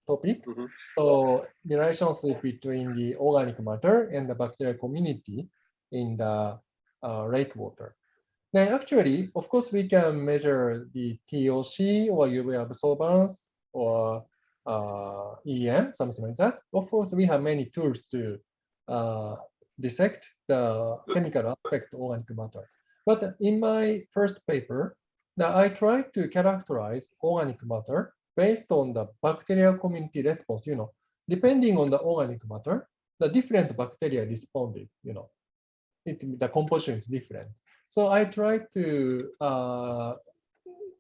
topic. So the relationship between the organic matter and the bacterial community in the lake water. Then actually, of course, we can measure the TOC or UV absorbance or EM, something like that. Of course, we have many tools to dissect the chemical aspect of organic matter. But in my first paper, I tried to characterize organic matter based on the bacterial community response. Depending on the organic matter, the different bacteria responded. The composition is different. So I try to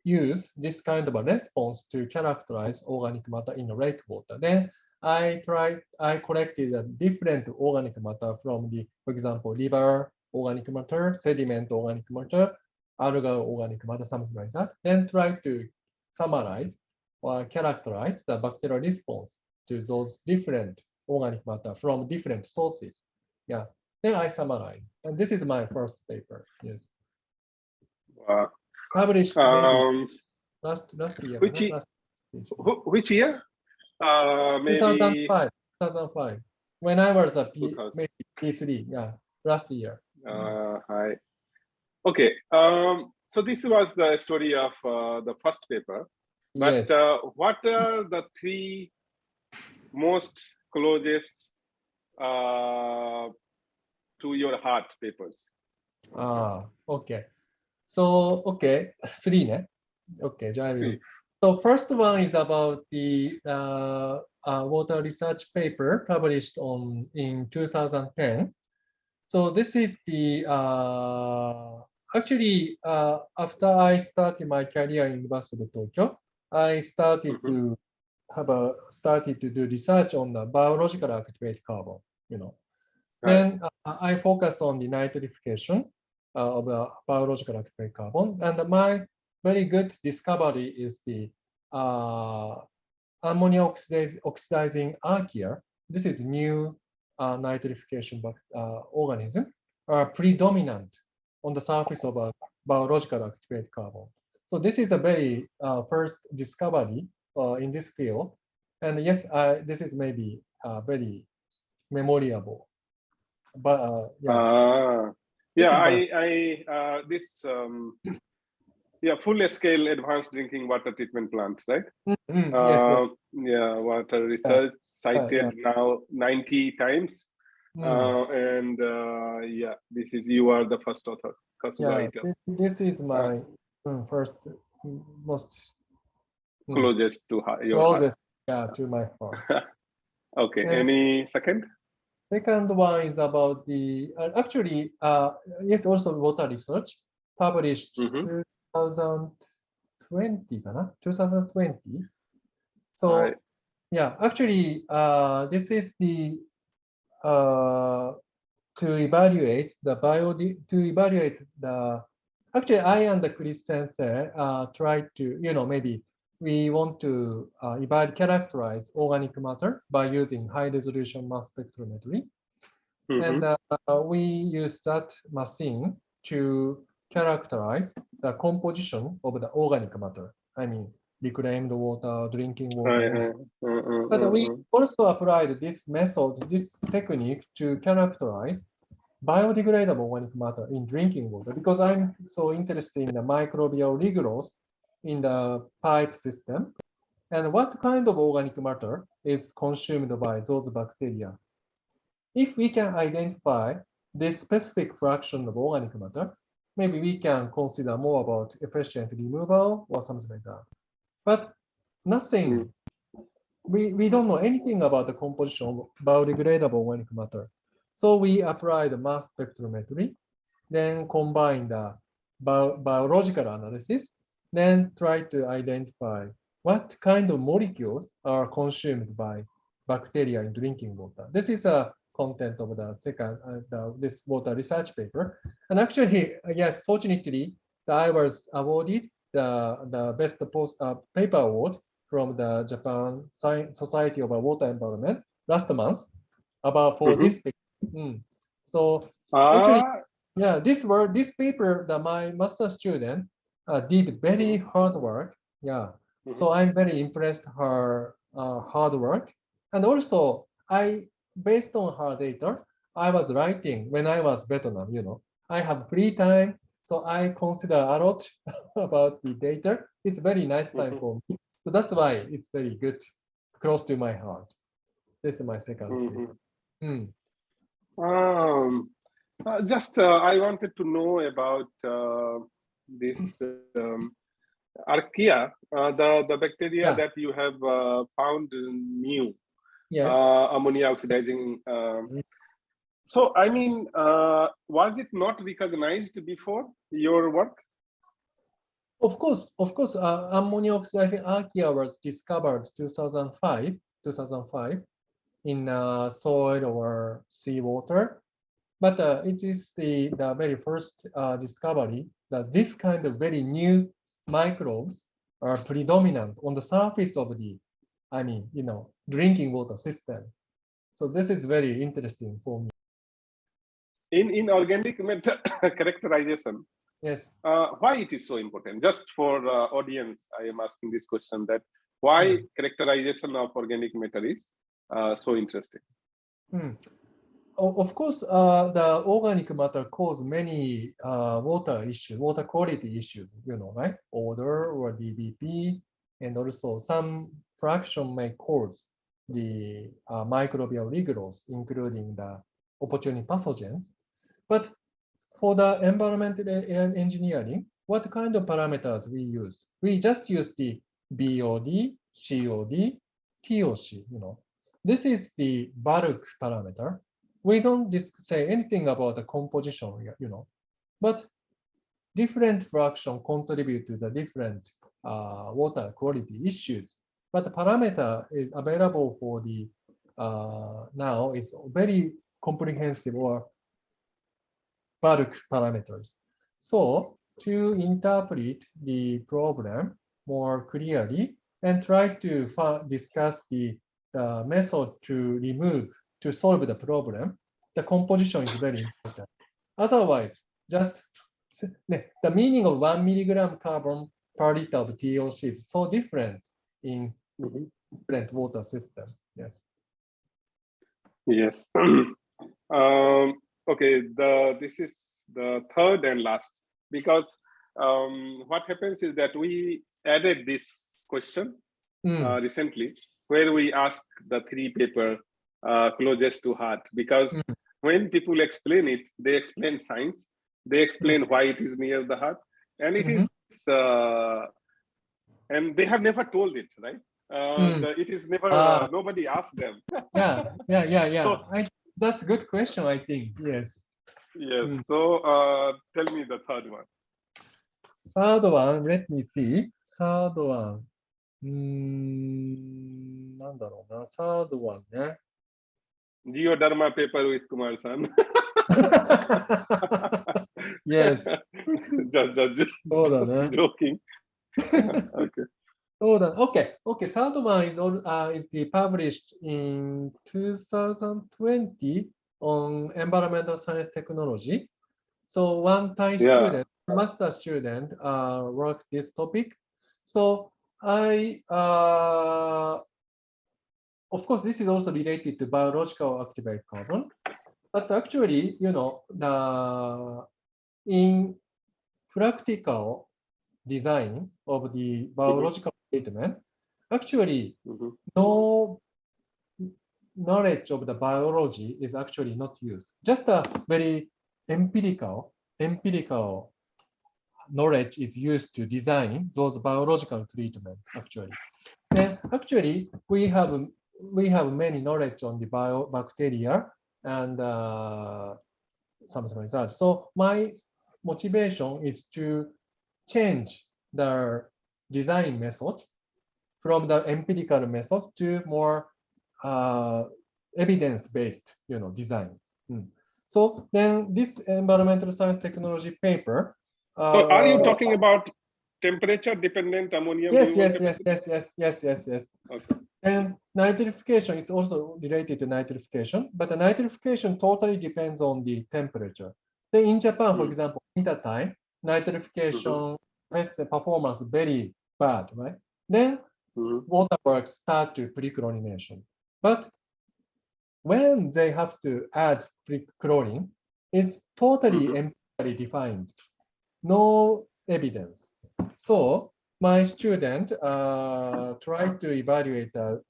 use this kind of a response to characterize organic matter in the lake water. Then I collected a different organic matter from for example, river organic matter, sediment organic matter, algal organic matter, something like that. Then try to summarize or characterize the bacterial response to those different organic matter from different sources. Yeah. Then I summarize, and this is my first paper. Yes. Published maybe last year. Which year? Maybe 2005. 2005. When I was a maybe P3. Yeah, last year. Hi. Okay. So this was the story of the first paper. But yes. What are the three most closest to your heart papers? Okay. So, okay, three, ne? Okay, Three. So first one is about the water research paper published in 2010. So this is the actually after I started my career in University of Tokyo, I started to started to do research on the biological activated carbon. Then I focused on the nitrification of the biological activated carbon, and my very good discovery is the ammonia oxidizing archaea. This is new nitrification organism predominant on the surface of a biological activated carbon. So this is the very first discovery in this field. And yes, this is maybe very memorable. But full scale advanced drinking water treatment plant, right? Yes. Yeah, water research cited now 90 times. And yeah, you are the first author, Kasuga. This is my first most closest to your heart. Yeah, to my heart. Okay, any second? Second one is about the actually yes, also water research published 2020, 2020. So yeah, actually this is the to evaluate the actually I and the Chris Sensei tried to maybe we want to characterize organic matter by using high resolution mass spectrometry. And we use that machine to characterize the composition of the organic matter. I mean, reclaimed water, drinking water. But we also applied this method, this technique to characterize biodegradable organic matter in drinking water because I'm so interested in the microbial regrowth in the pipe system and what kind of organic matter is consumed by those bacteria. If we can identify this specific fraction of organic matter, maybe we can consider more about efficient removal or something like that. But nothing, we don't know anything about the composition of biodegradable organic matter. So we applied the mass spectrometry, then combine the biological analysis, then try to identify what kind of molecules are consumed by bacteria in drinking water. This is a content of the second, this water research paper. And actually, yes, fortunately, I was awarded the best paper award from the Japan Society of Water Environment last month for this paper. So actually, yeah, this paper that my master student did very hard work. Yeah, so I'm very impressed her hard work, and also based on her data, I was writing when I was Vietnam. I have free time, so I consider a lot about the data. It's very nice time for me, so that's why it's very good, close to my heart. This is my second paper. I wanted to know about this archaea, the bacteria that you have found new, ammonia oxidizing. So, I mean, was it not recognized before your work? Of course, ammonia oxidizing archaea was discovered 2005 in soil or seawater. But it is the very first discovery that this kind of very new microbes are predominant on the surface of the, drinking water system. So this is very interesting for me. In organic matter characterization, yes. Why it is so important? Just for audience, I am asking this question: that why characterization of organic matter is so interesting? Of course, the organic matter cause many water quality issues, right? Odor or DBP, and also some fraction may cause the microbial regrowth, including the opportunity pathogens. But for the environmental engineering, what kind of parameters we use? We just use the BOD, COD, TOC, This is the bulk parameter. We don't say anything about the composition, but different fraction contribute to the different water quality issues. But the parameter is available for the now is very comprehensive or bulk parameters. So to interpret the problem more clearly and try to discuss the method to solve the problem, the composition is very important. Otherwise, just the meaning of 1 milligram carbon per liter of TOC is so different in different water systems. Yes. Yes. Okay, this is the third and last, because what happens is that we added this question recently, where we ask the 3 paper closest to heart, because when people explain it, they explain science, they explain why it is near the heart, and it is, and they have never told it, right? It is never, nobody asked them. Yeah. So, that's a good question, I think. Yes. Yes. So tell me the third one. Third one, let me see. Third one. Third one, yeah. Geoderma paper with Kumar-san. Yes. just joking. Okay. Okay. Third one is published in 2020 on environmental science technology. So one Thai Yeah. student, master student, worked this topic. So I, of course, this is also related to biological activated carbon. But actually, in practical design of the biological treatment, actually, no knowledge of the biology is actually not used. Just a very empirical knowledge is used to design those biological treatment actually. And actually, we have many knowledge on the bacteria and something like that. So my motivation is to change the design method from the empirical method to more evidence-based, design. So then this environmental science technology paper. So are you talking about temperature-dependent ammonium Yes, removal yes. capacity? Okay. And nitrification is also related to nitrification, but the nitrification totally depends on the temperature. Then in Japan, for example, winter time, nitrification performance very bad, right? Then waterworks start to pre-chlorination. But when they have to add chlorine, it's totally empirically defined, no evidence. So my student tried to evaluate the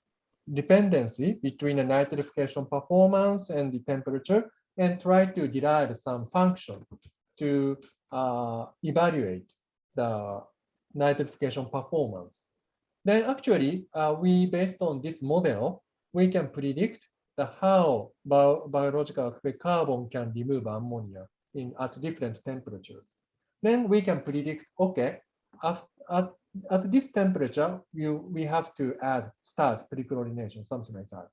dependency between the nitrification performance and the temperature and try to derive some function to evaluate the nitrification performance. Then actually, based on this model, we can predict how biological carbon can remove ammonia at different temperatures. Then we can predict, okay, at this temperature, we have to start pre-chlorination, something like that.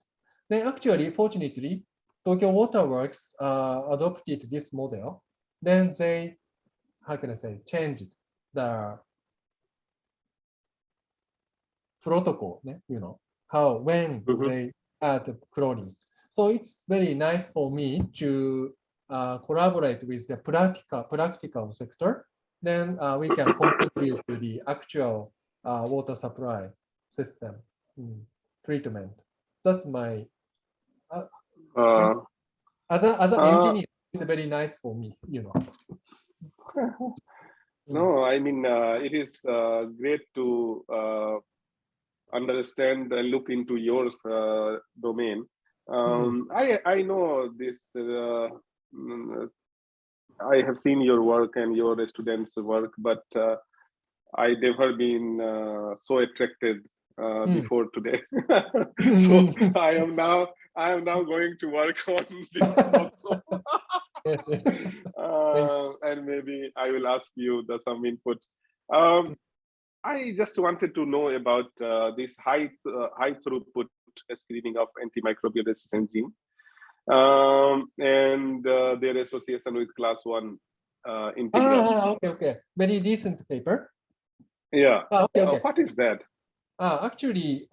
Then actually, fortunately, Tokyo Waterworks adopted this model. Then they, how can I say, changed the protocol, when they add chlorine. So it's very nice for me to collaborate with the practical sector. Then we can contribute to the actual water supply system treatment. That's my, as an engineer, it's very nice for me, No, I mean, it is great to understand and look into your domain. I know this. I have seen your work and your students' work, but I never been so attracted before today. So I am now going to work on this also. And maybe I will ask you some input. I just wanted to know about this high throughput screening of antimicrobial resistant gene and their association with class 1 integrals. Okay. Very recent paper. Yeah. Okay. What is that? Actually,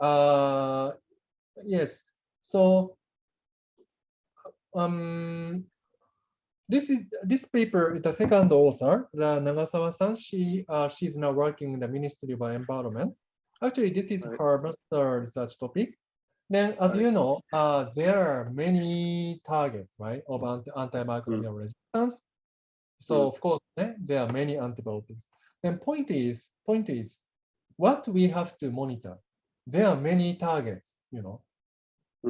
yes. So this paper, the second author, the Nagasawa-san, she's now working in the Ministry of Environment. Actually, this is her master research topic. Then, as you know, there are many targets, right, of antimicrobial resistance. So of course, there are many antibiotics. Then point is, what we have to monitor. There are many targets,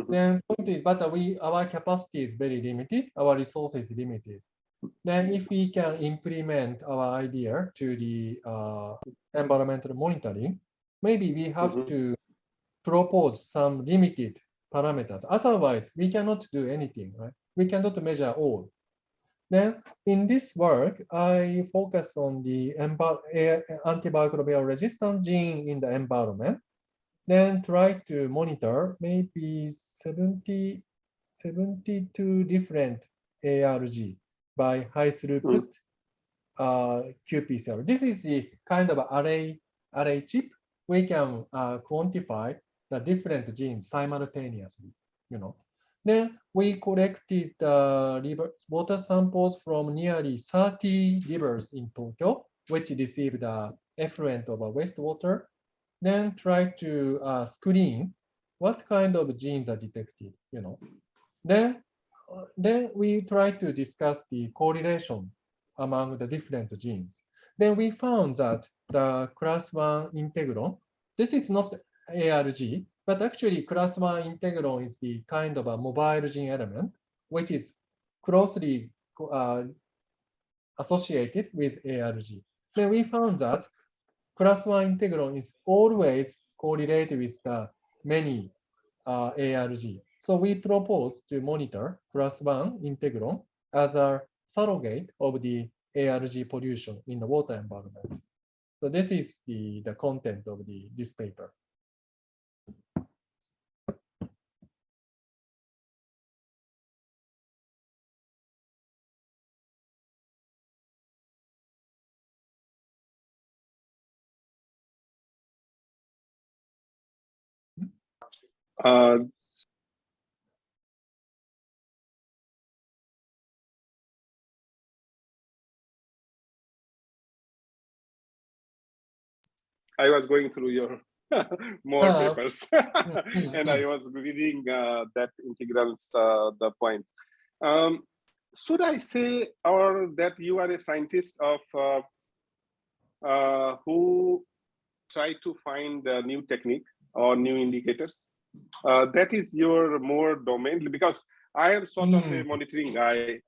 Then point is, but our capacity is very limited. Our resources is limited. Then if we can implement our idea to the environmental monitoring, maybe we have to propose some limited parameters. Otherwise, we cannot do anything, right? We cannot measure all. Then in this work, I focus on the antimicrobial resistance gene in the environment. Then try to monitor maybe 72 different ARG by high throughput qPCR. This is the kind of array chip. We can quantify the different genes simultaneously, Then we collected water samples from nearly 30 rivers in Tokyo, which received effluent of wastewater. Then try to screen what kind of genes are detected, Then we try to discuss the correlation among the different genes. Then we found that the class 1 integron, this is not ARG, but actually class 1 integron is the kind of a mobile gene element, which is closely associated with ARG. Then we found that class 1 integron is always correlated with the many ARG. So we propose to monitor class 1 integron as a surrogate of the ARG pollution in the water environment. So this is the content of this paper. Uh, I was going through your more papers, and I was reading that integrals, the point. Should I say, or that you are a scientist of who try to find a new technique or new indicators? That is your more domain, because I am sort of a monitoring guy,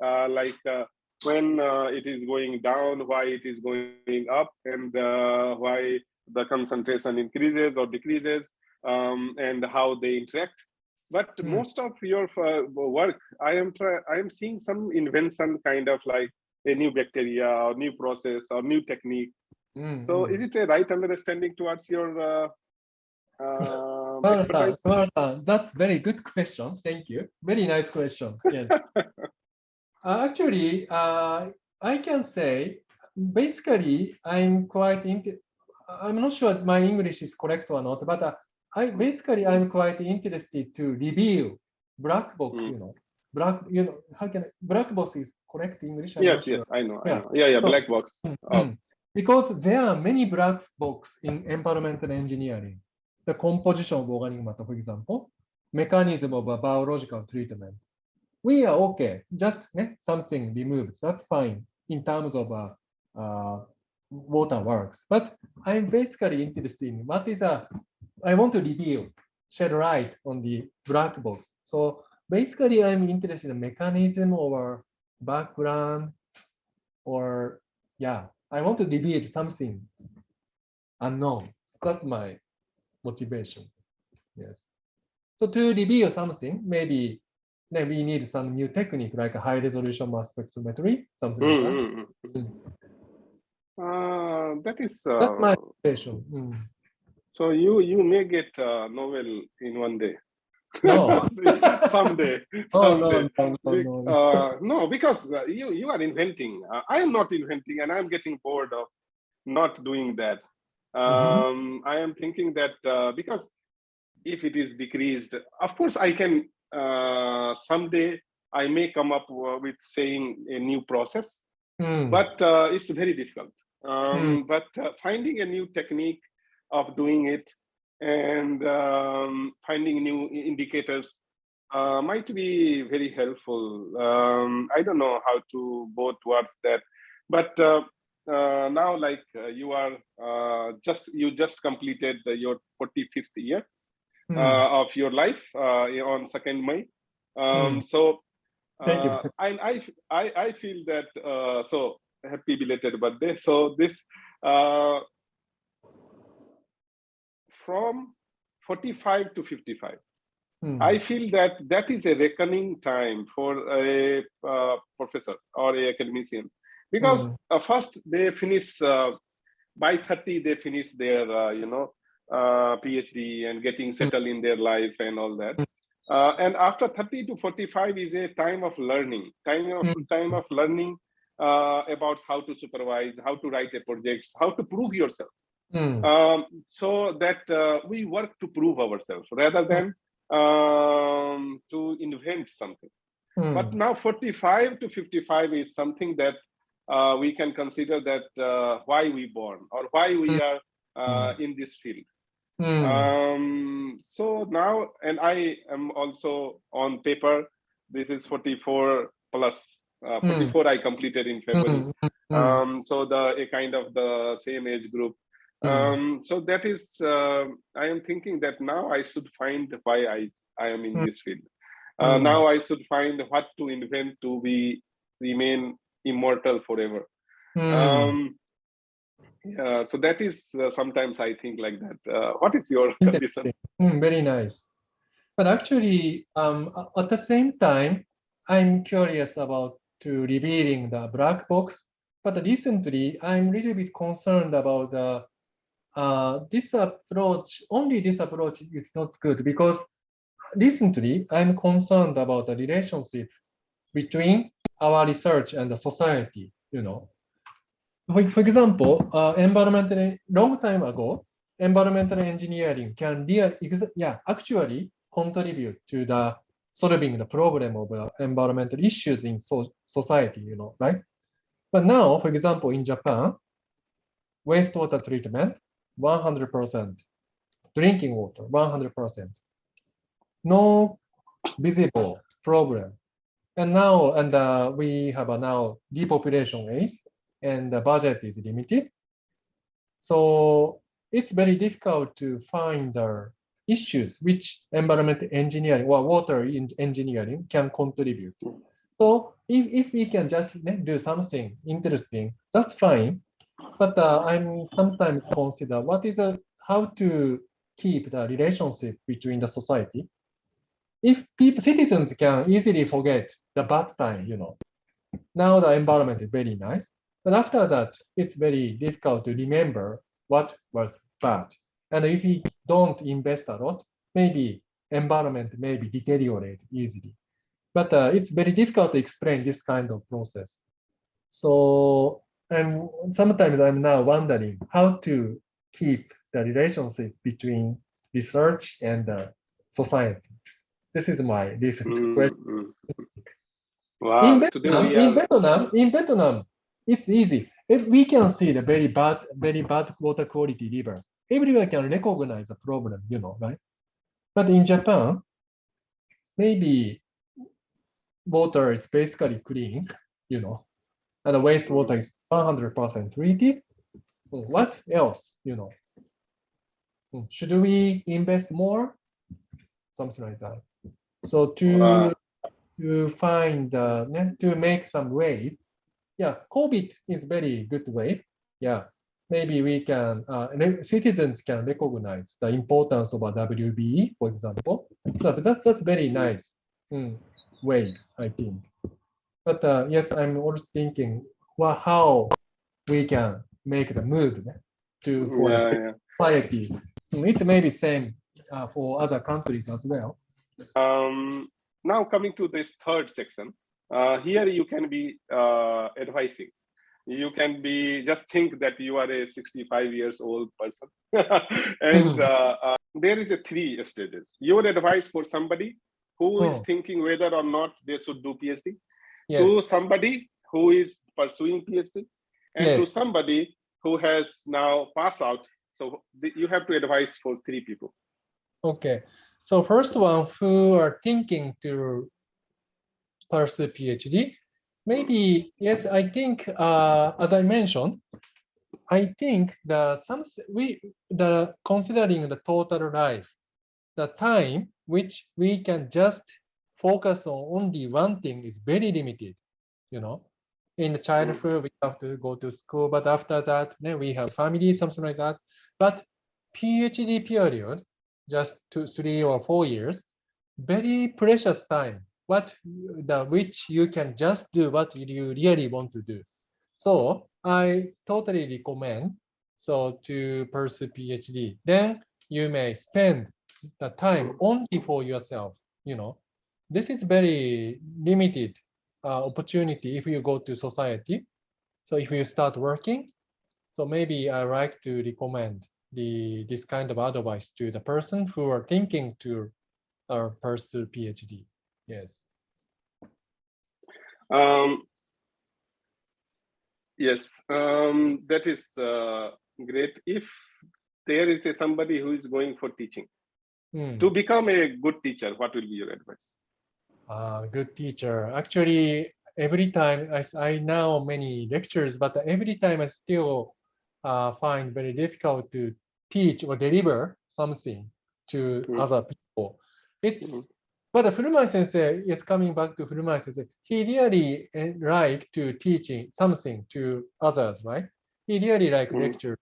when it is going down, why it is going up, and why the concentration increases or decreases, and how they interact. But most of your work, I am seeing some invention, kind of like a new bacteria or new process or new technique. So is it a right understanding towards your expertise? That's very good question. Thank you. Very nice question. Yes. Actually, I can say basically I'm quite I'm not sure my English is correct or not, but I'm quite interested to review black box. Black box is correct English? Yes, I know. Yeah, So, black box. because there are many black box in environmental engineering. The composition of organic matter, for example, mechanism of a biological treatment. We are okay, just something removed. That's fine in terms of water works. But I'm basically interested in what is I want to reveal, shed light on the black box. So basically, I'm interested in the mechanism or background, or I want to reveal something unknown. That's my motivation. Yes. So to reveal something, maybe then we need some new technique like a high resolution mass spectrometry, something like that. That is That's my motivation. So you may get Nobel in one day. No. someday. No, No, because you are inventing. I am not inventing, and I'm getting bored of not doing that. I am thinking that because if it is decreased, of course I can someday I may come up with saying a new process, but it's very difficult. But finding a new technique of doing it and finding new indicators might be very helpful. I don't know how to go towards that, but now, like you are you just completed your 45th year of your life on 2nd May. So thank you. I feel that so happy belated birthday. So this from 45 to 55. I feel that that is a reckoning time for a professor or a academician, because first they finish by 30, they finish their PhD and getting settled in their life and all that. And after 30 to 45 is a time of learning, time of learning about how to supervise, how to write a project, how to prove yourself. So that we work to prove ourselves rather than to invent something. Hmm. But now 45 to 55 is something that we can consider that why we born or why we are in this field. So now, and I am also on paper, this is 44 plus, 44 I completed in February. So a kind of the same age group. So that is, I am thinking that now I should find why I am in this field. Now I should find what to invent to remain immortal forever. Yeah, so that is sometimes I think like that. What is your condition? Very nice. But actually, at the same time, I'm curious about to revealing the black box. But recently, I'm a little bit concerned about this approach. Only this approach is not good because recently I'm concerned about the relationship between our research and the society. For example, long time ago, environmental engineering can actually contribute to the solving the problem of environmental issues in society, right? But now, for example, in Japan, wastewater treatment, 100%, drinking water, 100%, no visible problem. And now, we have a now depopulation race, and the budget is limited. So it's very difficult to find the issues which environmental engineering or water engineering can contribute. So if we can just do something interesting, that's fine. But I'm sometimes consider how to keep the relationship between the society. If citizens can easily forget the bad time, now the environment is very nice. But after that, it's very difficult to remember what was bad. And if we don't invest a lot, maybe environment may be deteriorate easily. But it's very difficult to explain this kind of process. So sometimes I'm now wondering how to keep the relationship between research and society. This is my recent question. Wow, today we are... In Vietnam, it's easy. If we can see the very bad water quality river, everyone can recognize the problem, right? But in Japan, maybe water is basically clean, and the wastewater is 100% treated. What else, Should we invest more? Something like that. So to find, to make some way. Yeah, COVID is very good way. Yeah, maybe we can, citizens can recognize the importance of a WBE, for example. So that's very nice way, I think. But yes, I'm also thinking, well, how we can make the move for the society. It's maybe same for other countries as well. Now coming to this third section, here you can be advising. You can be just think that you are a 65 years old person, and there is a 3 stages. Your advice for somebody who is thinking whether or not they should do PhD, to somebody who is pursuing PhD, and to somebody who has now passed out. So you have to advise for 3 people. Okay. So first one, who are thinking to pursue PhD, maybe, yes, I think, as I mentioned, I think considering the total life, the time which we can just focus on only one thing is very limited, In the childhood, we have to go to school, but after that, then we have family, something like that. But PhD period, just 2, 3, or 4 years, very precious time. Which you can just do what you really want to do. So I totally recommend to pursue PhD. Then you may spend the time only for yourself. This is very limited opportunity if you go to society. So if you start working, so maybe I like to recommend this kind of advice to the person who are thinking to or pursue PhD. Yes. Yes, that is great. If there is somebody who is going for teaching, to become a good teacher, what will be your advice? Good teacher. Actually, every time I know many lectures, but every time I still find very difficult to teach or deliver something to other people. It's but Furumai Sensei, yes, coming back to Furumai Sensei, he really like to teaching something to others, right? He really like lecture.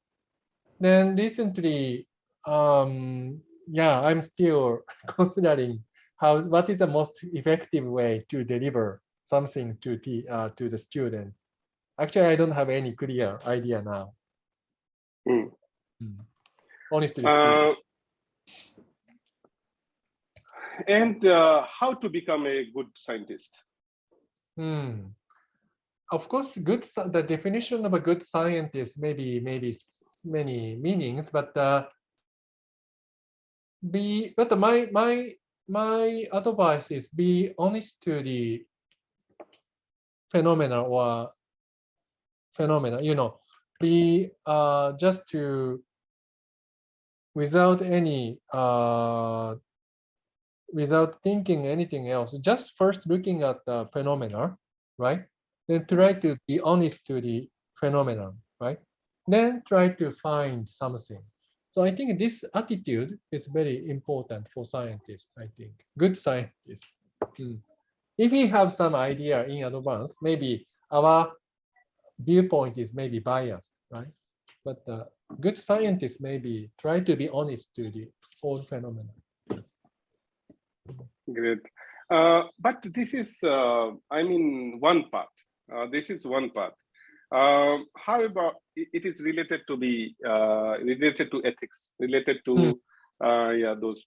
Then recently, yeah, I'm still considering what is the most effective way to deliver something to the student. Actually, I don't have any clear idea now. Honestly speaking. And how to become a good scientist? Of course, the definition of a good scientist maybe many meanings, but my advice is be honest to the phenomena, be just to without any without thinking anything else, just first looking at the phenomena, right? Then try to be honest to the phenomenon, right? Then try to find something. So I think this attitude is very important for scientists, I think. Good scientists. If we have some idea in advance, maybe our viewpoint is maybe biased, right? But good scientists maybe try to be honest to the whole phenomenon. Great. But this is, I mean, one part. This is one part. How about it is related to be related to ethics, related to yeah those.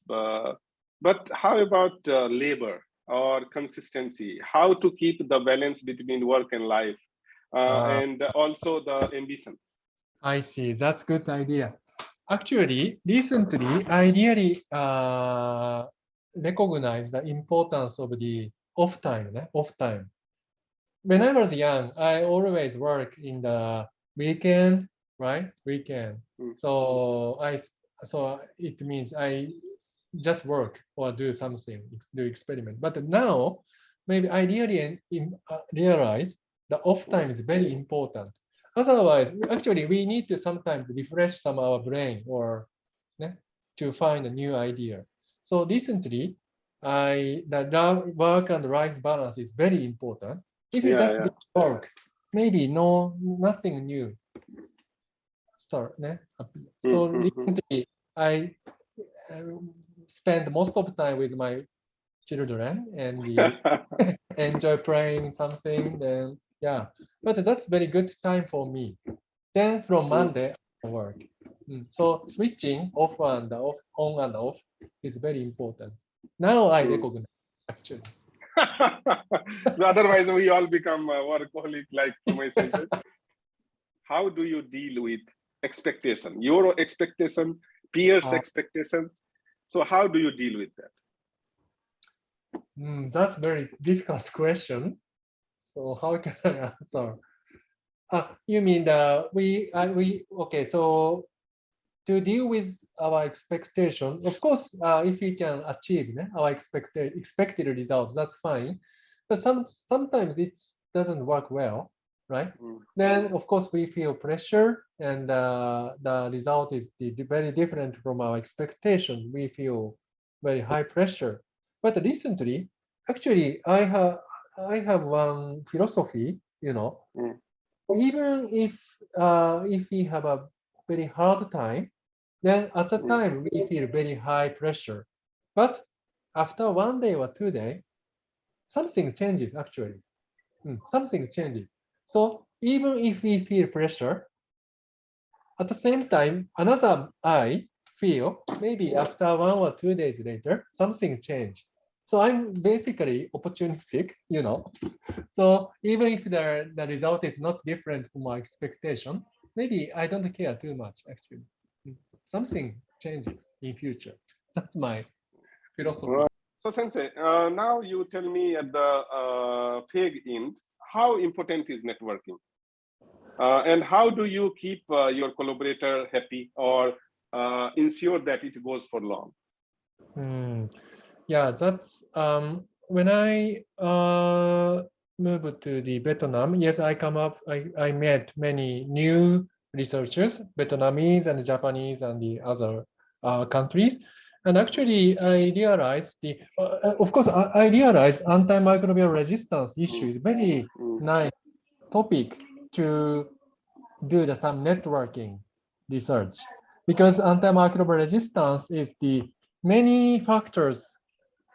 But how about labor or consistency? How to keep the balance between work and life, and also the ambition? I see. That's good idea. Actually, recently, I really recognize the importance of the off time. Off time. When I was young, I always work in the weekend, right? Weekend. So so it means I just work or do something, do experiment. But now, maybe I really realize the off time is very important. Otherwise, actually, we need to sometimes refresh some of our brain or to find a new idea. So recently, the work and life balance is very important. If you just work, maybe nothing new start. So recently, I spend most of the time with my children and enjoy playing something. Then yeah, but that's very good time for me. Then from Monday I work. So switching off and off, on and off is very important. Now I recognize actually. Otherwise, we all become workaholic, like for my sentence. How do you deal with expectation, your expectation, peers' expectations? So how do you deal with that? That's very difficult question. So how can I answer? You mean okay? So to deal with our expectation, of course, if we can achieve our expected results, that's fine. But sometimes it doesn't work well, right? Then of course we feel pressure, and the result is very different from our expectation. We feel very high pressure. But recently, actually, I have one philosophy, even if we have a very hard time, then at the time we feel very high pressure. But after 1 day or 2 days, something changes actually. Something changes. So even if we feel pressure, at the same time, another I feel maybe after 1 or 2 days later, something changed. So I'm basically opportunistic. So even if the result is not different from my expectation, maybe I don't care too much actually. Something changes in future. That's my philosophy. So Sensei, now you tell me at the peg end, how important is networking? And how do you keep your collaborator happy or ensure that it goes for long? Yeah, that's when I moved to the Vietnam. Yes, I met many new researchers, Vietnamese and Japanese and the other countries. And actually, I realized of course, I realized antimicrobial resistance issue is very nice topic to do some networking research, because antimicrobial resistance is the many factors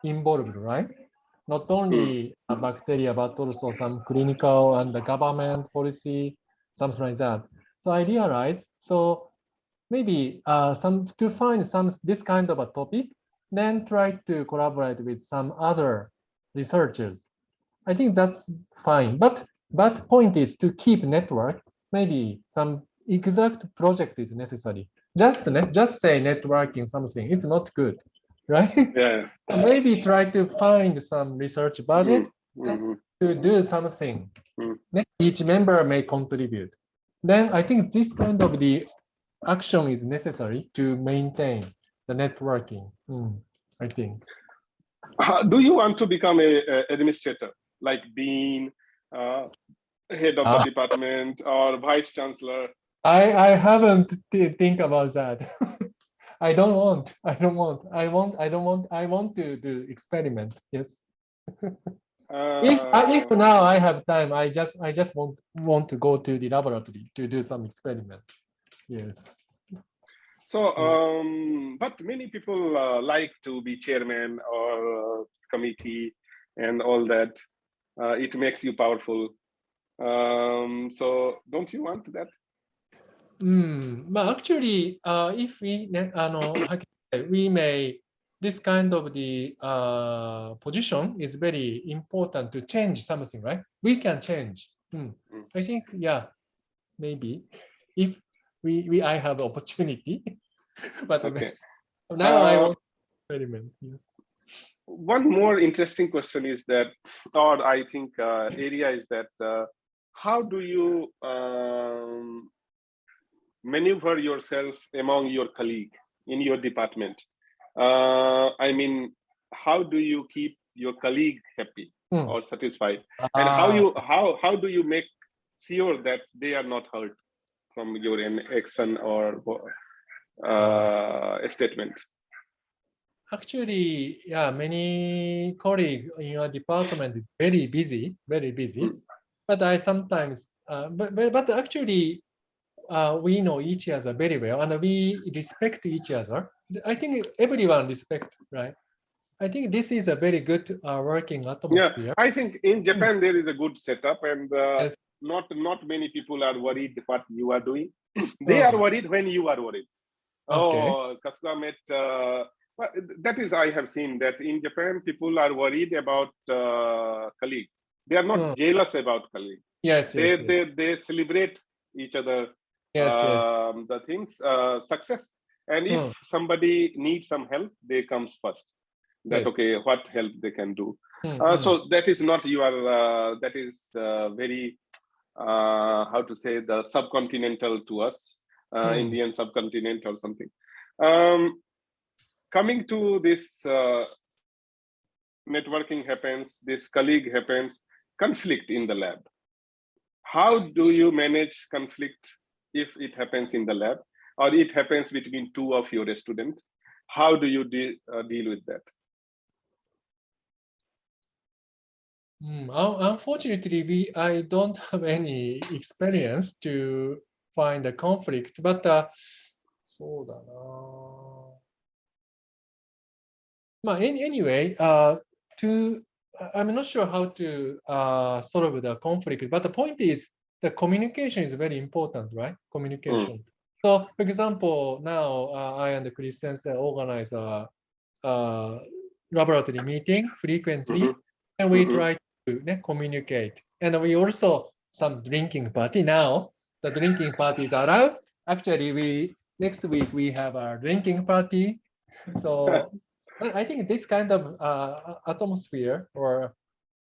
involved, right? Not only a bacteria, but also some clinical and the government policy, something like that. So I realized, so maybe to find this kind of a topic, then try to collaborate with some other researchers. I think that's fine. But point is to keep network. Maybe some exact project is necessary. Just say networking something. It's not good, right? Yeah. Maybe try to find some research budget to do something. Each member may contribute. Then I think this kind of the action is necessary to maintain the networking. I think. Do you want to become a administrator, like dean, head of the department, or vice chancellor? I haven't think about that. I don't want. I don't want. I want to do experiment. Yes. If now I have time, I just want to go to the laboratory to do some experiment. Yes. So, but many people like to be chairman or committee and all that. It makes you powerful. So, don't you want that? Actually, if we may, this kind of the position is very important to change something, right? We can change. I think, yeah, maybe if I have opportunity, but okay. Now I want to experiment. Yes. One more interesting question is that, or I think area is that, how do you maneuver yourself among your colleague in your department? I mean, how do you keep your colleague happy or satisfied? And how do you make sure that they are not hurt from your action or statement? Actually, yeah, many colleagues in your department is very busy, very busy. But I sometimes, but actually, we know each other very well, and we respect each other. I think everyone respect, right? I think this is a very good working atmosphere. Yeah, I think in Japan there is a good setup, and yes. not many people are worried what you are doing. They are worried when you are worried. Okay. Oh, Kasuga met. That is, I have seen that in Japan people are worried about colleague. They are not jealous about colleague. Yes, they celebrate each other. The things success, and if somebody needs some help, they comes first. That okay, what help they can do. So that is not your. That is very how to say, the subcontinental to us, Indian subcontinent or something. Coming to this networking happens, this colleague happens, conflict in the lab. How do you manage conflict if it happens in the lab or it happens between two of your students? How do you deal with that? Unfortunately, I don't have any experience to find a conflict, but soだな. Anyway, I'm not sure how to solve the conflict, but the point is the communication is very important, right? Communication. So, for example, now I and Chris Sensei organize a laboratory meeting frequently, and we try to communicate. And we also some drinking party now. The drinking party is allowed. Actually, next week we have a drinking party. So I think this kind of atmosphere or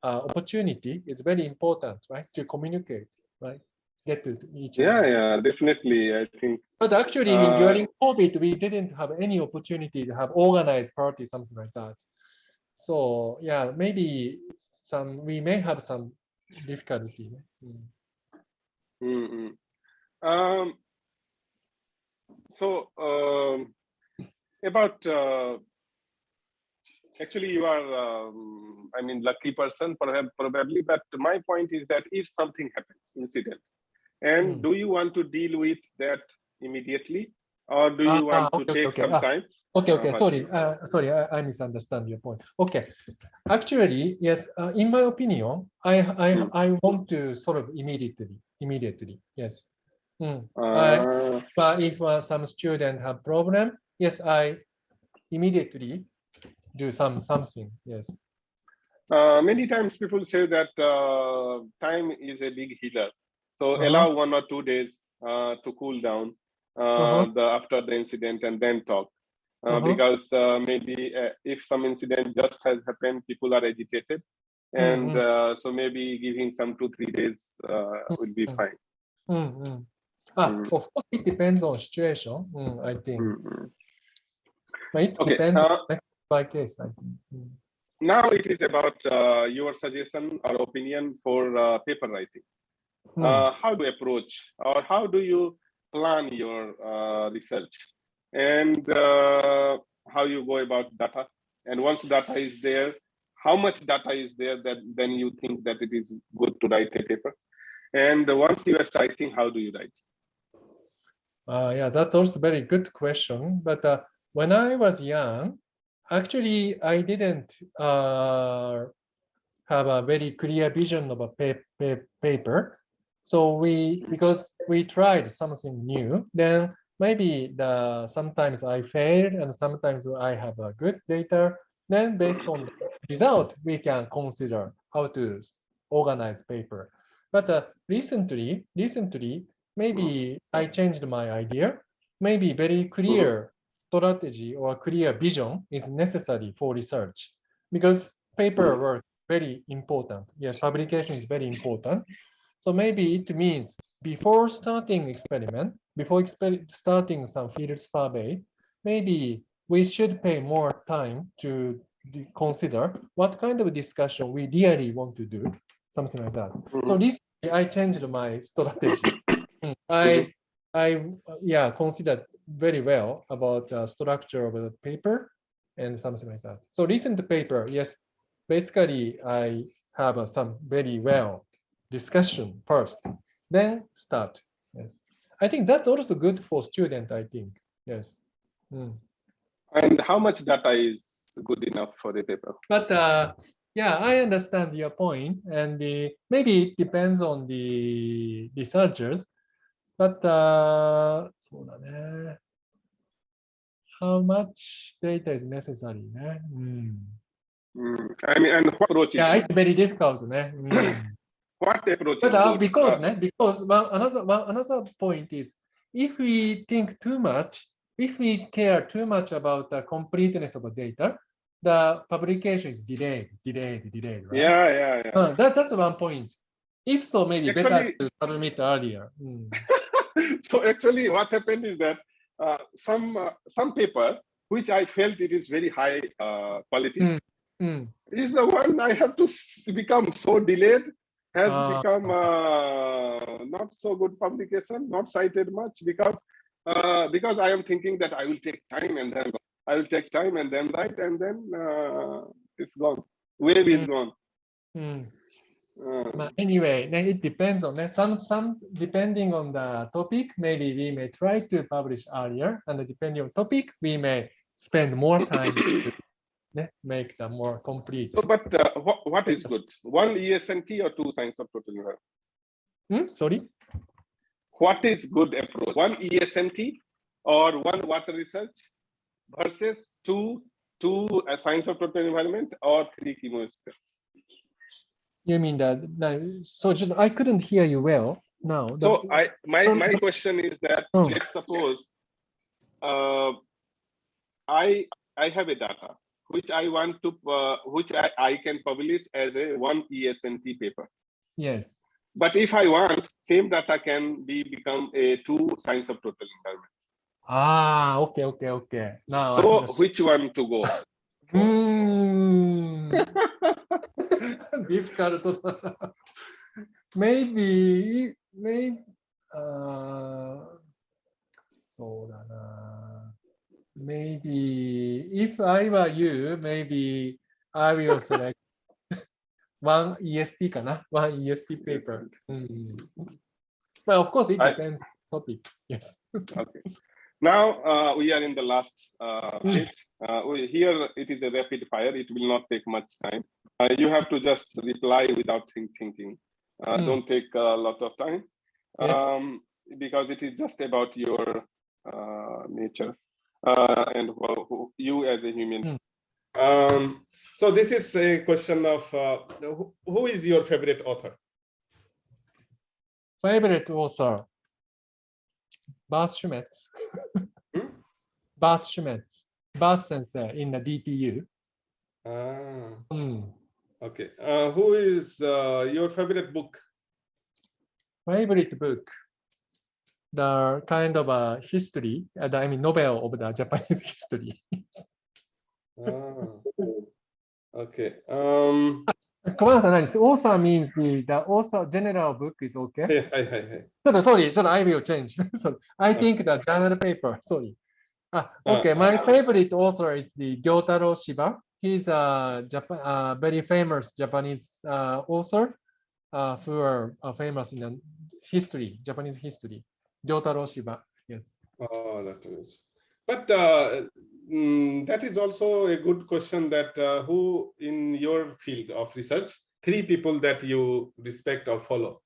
opportunity is very important, right? To communicate, right? Get to each other. Yeah, definitely. I think. But actually, during COVID, we didn't have any opportunity to have organized party, something like that. So yeah, maybe we may have some difficulty. Mm-hmm. Um, so about actually you are I mean lucky person perhaps probably, but my point is that if something happens incident, and do you want to deal with that immediately, or do you want to take some time? Okay. Sorry, I misunderstand your point. Okay, actually, yes. In my opinion, I want to solve immediately. Yes. But if some student have problem, yes, I immediately do something. Yes. Many times people say that time is a big healer. So allow 1 or 2 days to cool down after the incident and then talk. Because maybe if some incident just has happened, people are agitated. And so maybe giving some 2-3 days will be fine. Of course, it depends on situation, I think. But it Okay. depends by case, I think. Now it is about your suggestion or opinion for paper writing. How do you approach, or how do you plan your research, and how you go about data? And once data is there, how much data is there that then you think that it is good to write a paper? And once you are writing, how do you write? Yeah, that's also a very good question. But when I was young, actually, I didn't have a very clear vision of a paper. So because we tried something new, then maybe sometimes I failed and sometimes I have a good data. Then based on the result, we can consider how to organize paper. But recently, maybe I changed my idea. Maybe very clear strategy or clear vision is necessary for research because paper work very important. Yes, publication is very important. So maybe it means before starting experiment, before starting some field survey, maybe we should pay more time to consider what kind of discussion we really want to do, something like that. So this I changed my strategy. I considered very well about the structure of the paper and something like that. So recent paper, yes, basically I have some very well discussion first, then start. Yes, I think that's also good for student. I think yes. And how much data is good enough for the paper? But yeah, I understand your point, and maybe it depends on the researchers. But そうだね。How much data is necessary ね。I mean, and what approach is Yeah, good? it's very difficult ね。What approach is But good? because another point is, if we think too much, if we care too much about the completeness of the data, the publication is delayed, right? Yeah. That's one point. If so, maybe better to submit earlier. So actually, what happened is that some paper, which I felt it is very high quality, is the one I have to become so delayed, has become not so good publication, not cited much, because I am thinking that I will take time and then write, and then it's gone. Wave is gone. But anyway, it depends on that. Some depending on the topic, maybe we may try to publish earlier, and depending on topic, we may spend more time to make them more complete. So, but what is good? 1 ESNT or 2 science of total environment? Sorry? What is good approach? 1 ESNT or 1 water research versus 2 science of total environment or 3 chemosphere? You mean that? So just I couldn't hear you well now. So my question is that let's suppose I have a data which I want to, which I can publish as a one ESNT paper. Yes. But if I want, same data can become a 2 science of total environment. Ah, okay, okay, okay. Now I So understand. which one to go? Difficult. Maybe, maybe if I were you, maybe I will select one EST one EST paper. Well, of course, it depends on the topic. Yes. Okay. Now we are in the last page. Here it is a rapid fire. It will not take much time. You have to just reply without thinking. Don't take a lot of time, because it is just about your nature and you as a human. So this is a question of who is your favorite author? Favorite author? Bas Schmetz. Bas Schmetz. Bas sensei in the DTU. Okay. Who is your favorite book? Favorite book? The kind of a history, I mean novel of the Japanese history. Okay. Author means the author general book is okay. Sorry, I will change. Sorry, I think the journal paper. Sorry. Okay, my favorite author is the Gyotaro Shiba. He's a very famous Japanese author who are famous in the history, Japanese history. Gyotaro Shiba. Yes. Oh, that is. But that is also a good question. That who in your field of research, 3 people that you respect or follow?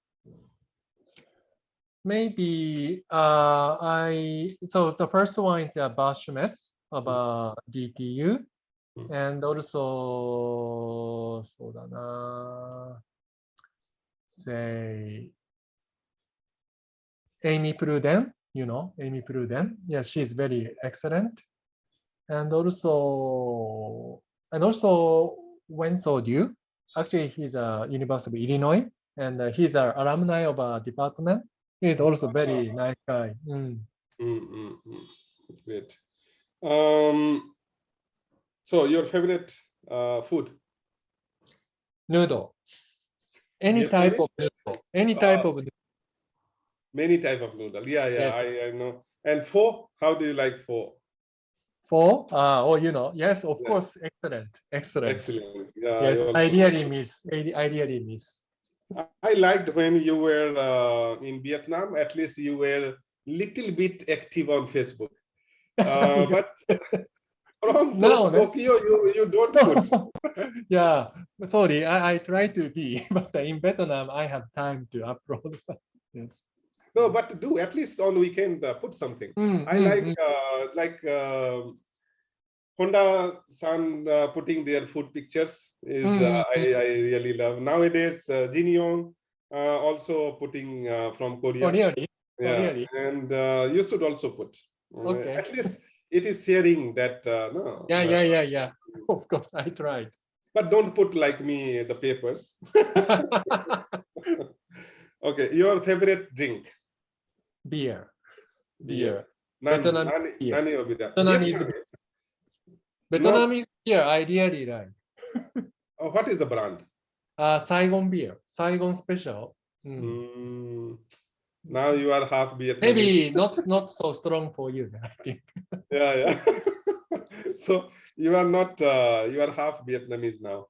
Maybe so the first one is Bas Schmetz of DTU, and also say Amy Pruden, Amy Pruden. Yes, she's very excellent. And also Wenzo Liu. Actually, he's a University of Illinois, and he's an alumni of a department. He's also very nice guy. Great. So your favorite food? Noodle. Any type of noodle. Any type of noodle. Many type of noodle. Yeah, yes. I know. And pho, how do you like pho? Pho? Yes, of course. Excellent. Yeah, yes, I really miss. I liked when you were in Vietnam. At least you were little bit active on Facebook. But from Tokyo, you don't put. Yeah, sorry, I try to be, but in Vietnam, I have time to upload. Yes. No, but do at least on weekend put something. I like Honda-san putting their food pictures is I really love. Nowadays, Jin Yong also putting from Korea. Oh, really? Yeah, really? And you should also put. Okay. At least it is sharing that. No. Yeah. Of course, I tried. But don't put like me the papers. Okay, your favorite drink? Beer. Vietnamese beer, I really like. What is the brand? Saigon beer, Saigon special. Now you are half Vietnamese. Maybe not so strong for you, I think. Yeah. So you are not. You are half Vietnamese now.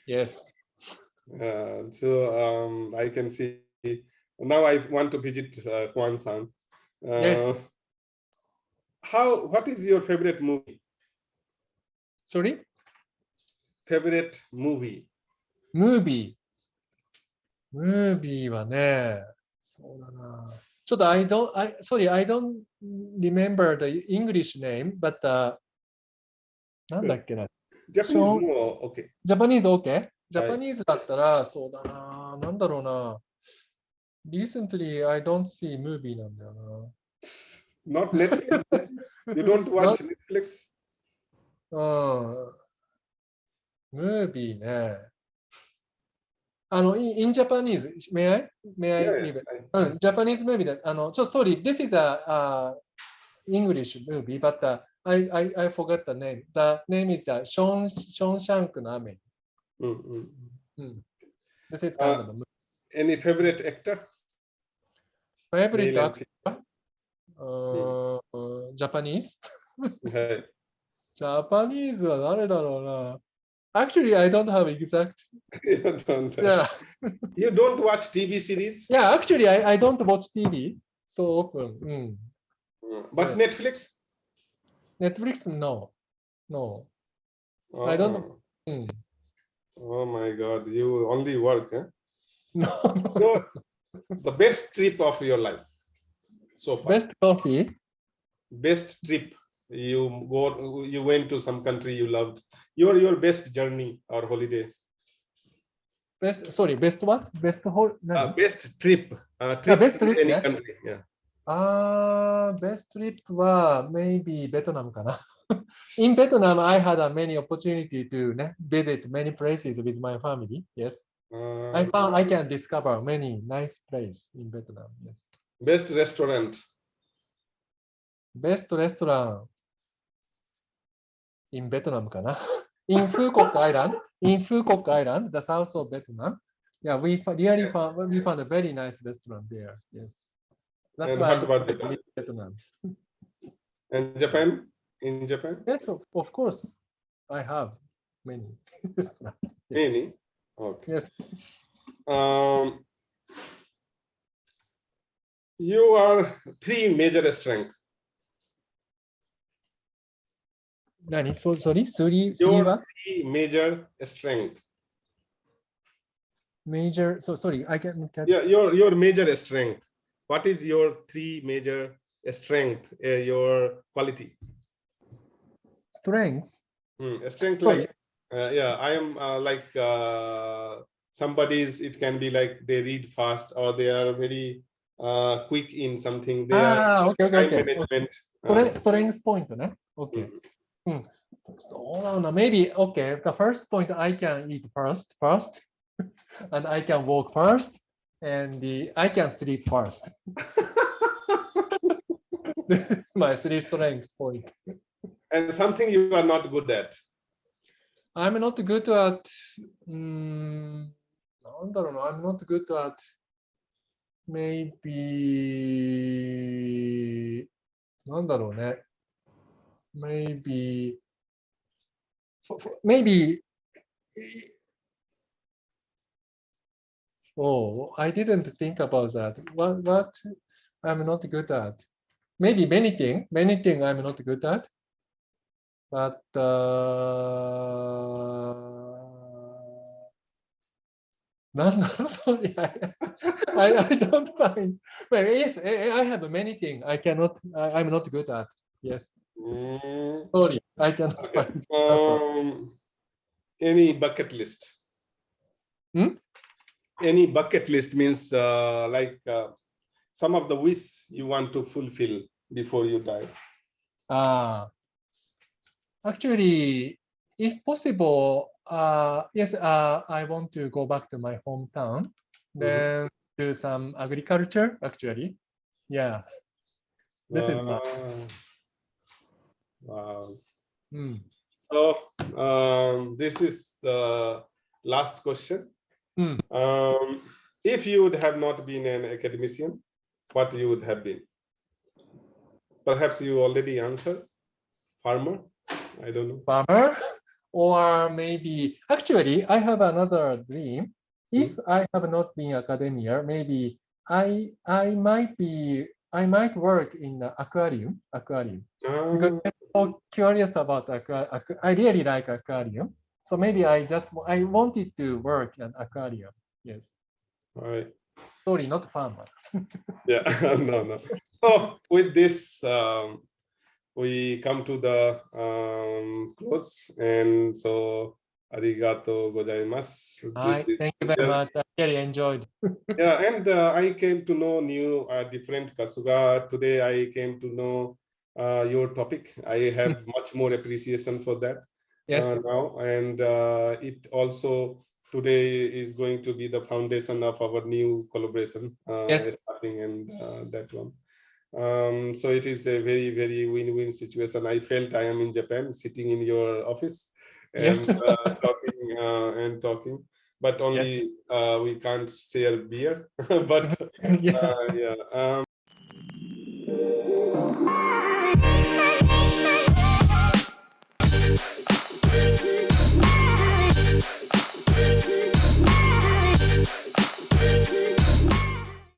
Yes. So I can see. Now I want to visit Kwan-san. Yes. What is your favorite movie? Sorry? Favorite movie? Movie はね、そうだな。ちょっとI don't remember the English name, but なんだっけな。Japaneseも OK。Japanese OK? Japanese だったら、そうだな。なんだろうな。Recently, I don't see movie なんだよな。Not Netflix? You don't watch Netflix? movie ね。in Japanese, may I Yeah, leave it? yeah. Japanese movie that, sorry, this is a English movie, but I forgot the name. The name is Shawshank no Ame. This is kind of a movie. Any favorite actor? Favorite Male and actor? Japanese? female. Japanese は誰だろうな。Actually, I don't have exact. You don't. Yeah. You don't watch TV series? Yeah, actually, I don't watch TV so often. But Yes. Netflix? Netflix, no. No. Oh. I don't. Oh my God, you only work, huh? No. No, the best trip of your life so far. Best coffee. Best trip you went to some country you loved. Your best journey or holiday. Best what? Best Best trip. Trip best to trip, any yeah. country. Yeah. Best trip は maybe Vietnam かな。In Vietnam, I had many opportunity to visit many places with my family. Yes. I found I can discover many nice places in Vietnam. Yes. Best restaurant. Best restaurant in Vietnam かな。In Phu Quoc Island, the south of Vietnam. Yeah, we found a very nice restaurant there. Yes. That's And why what about I Japan? live in Vietnam. And Japan? In Japan? Yes, of course. I have many restaurants. Yes. Many? Okay. Yes. You are three major strengths. Sorry, Your three major strengths. Major. Sorry, I can't catch. Yeah, your major strength. What is your three major strength? Your quality. Strengths. Strength, Sorry. like yeah, I am like somebody's. It can be like they read fast or they are very quick in something. They are Okay. time management. Strengths point, ne? Okay. Maybe okay. The first point, I can eat first, and I can walk first, and I can sleep first. My three strengths point. And something you are not good at. I'm not good at. I'm not good at. Maybe. Maybe. Oh, I didn't think about that. What I'm not good at? Maybe many things I'm not good at. But sorry, I don't find. Well, yes, I have many things I'm not good at. Yes. Sorry, I cannot find. Any bucket list? Any bucket list means like some of the wish you want to fulfill before you die. Actually, if possible, yes, I want to go back to my hometown, then do some agriculture, actually. Yeah. This is my... Wow. So this is the last question. If you would have not been an academician, what you would have been? Perhaps you already answered. Farmer? I don't know. Farmer, or maybe actually I have another dream. If I have not been academia, maybe I might work in the aquarium. Because I'm so curious about I really like aquarium. So maybe I wanted to work in aquarium. Yes. All right. Sorry, not farmer. Yeah, no. So with this, we come to the close, and so arigato gozaimasu. Thank you very much. I really enjoyed. Yeah, and I came to know new different Kasuga. Today I came to know your topic. I have much more appreciation for that. Yes. now, and it also today is going to be the foundation of our new collaboration Yes. starting, and that one. So it is a very, very win-win situation. I felt I am in Japan, sitting in your office Yes. and talking, but Yes. only we can't share beer. But Yeah. yeah.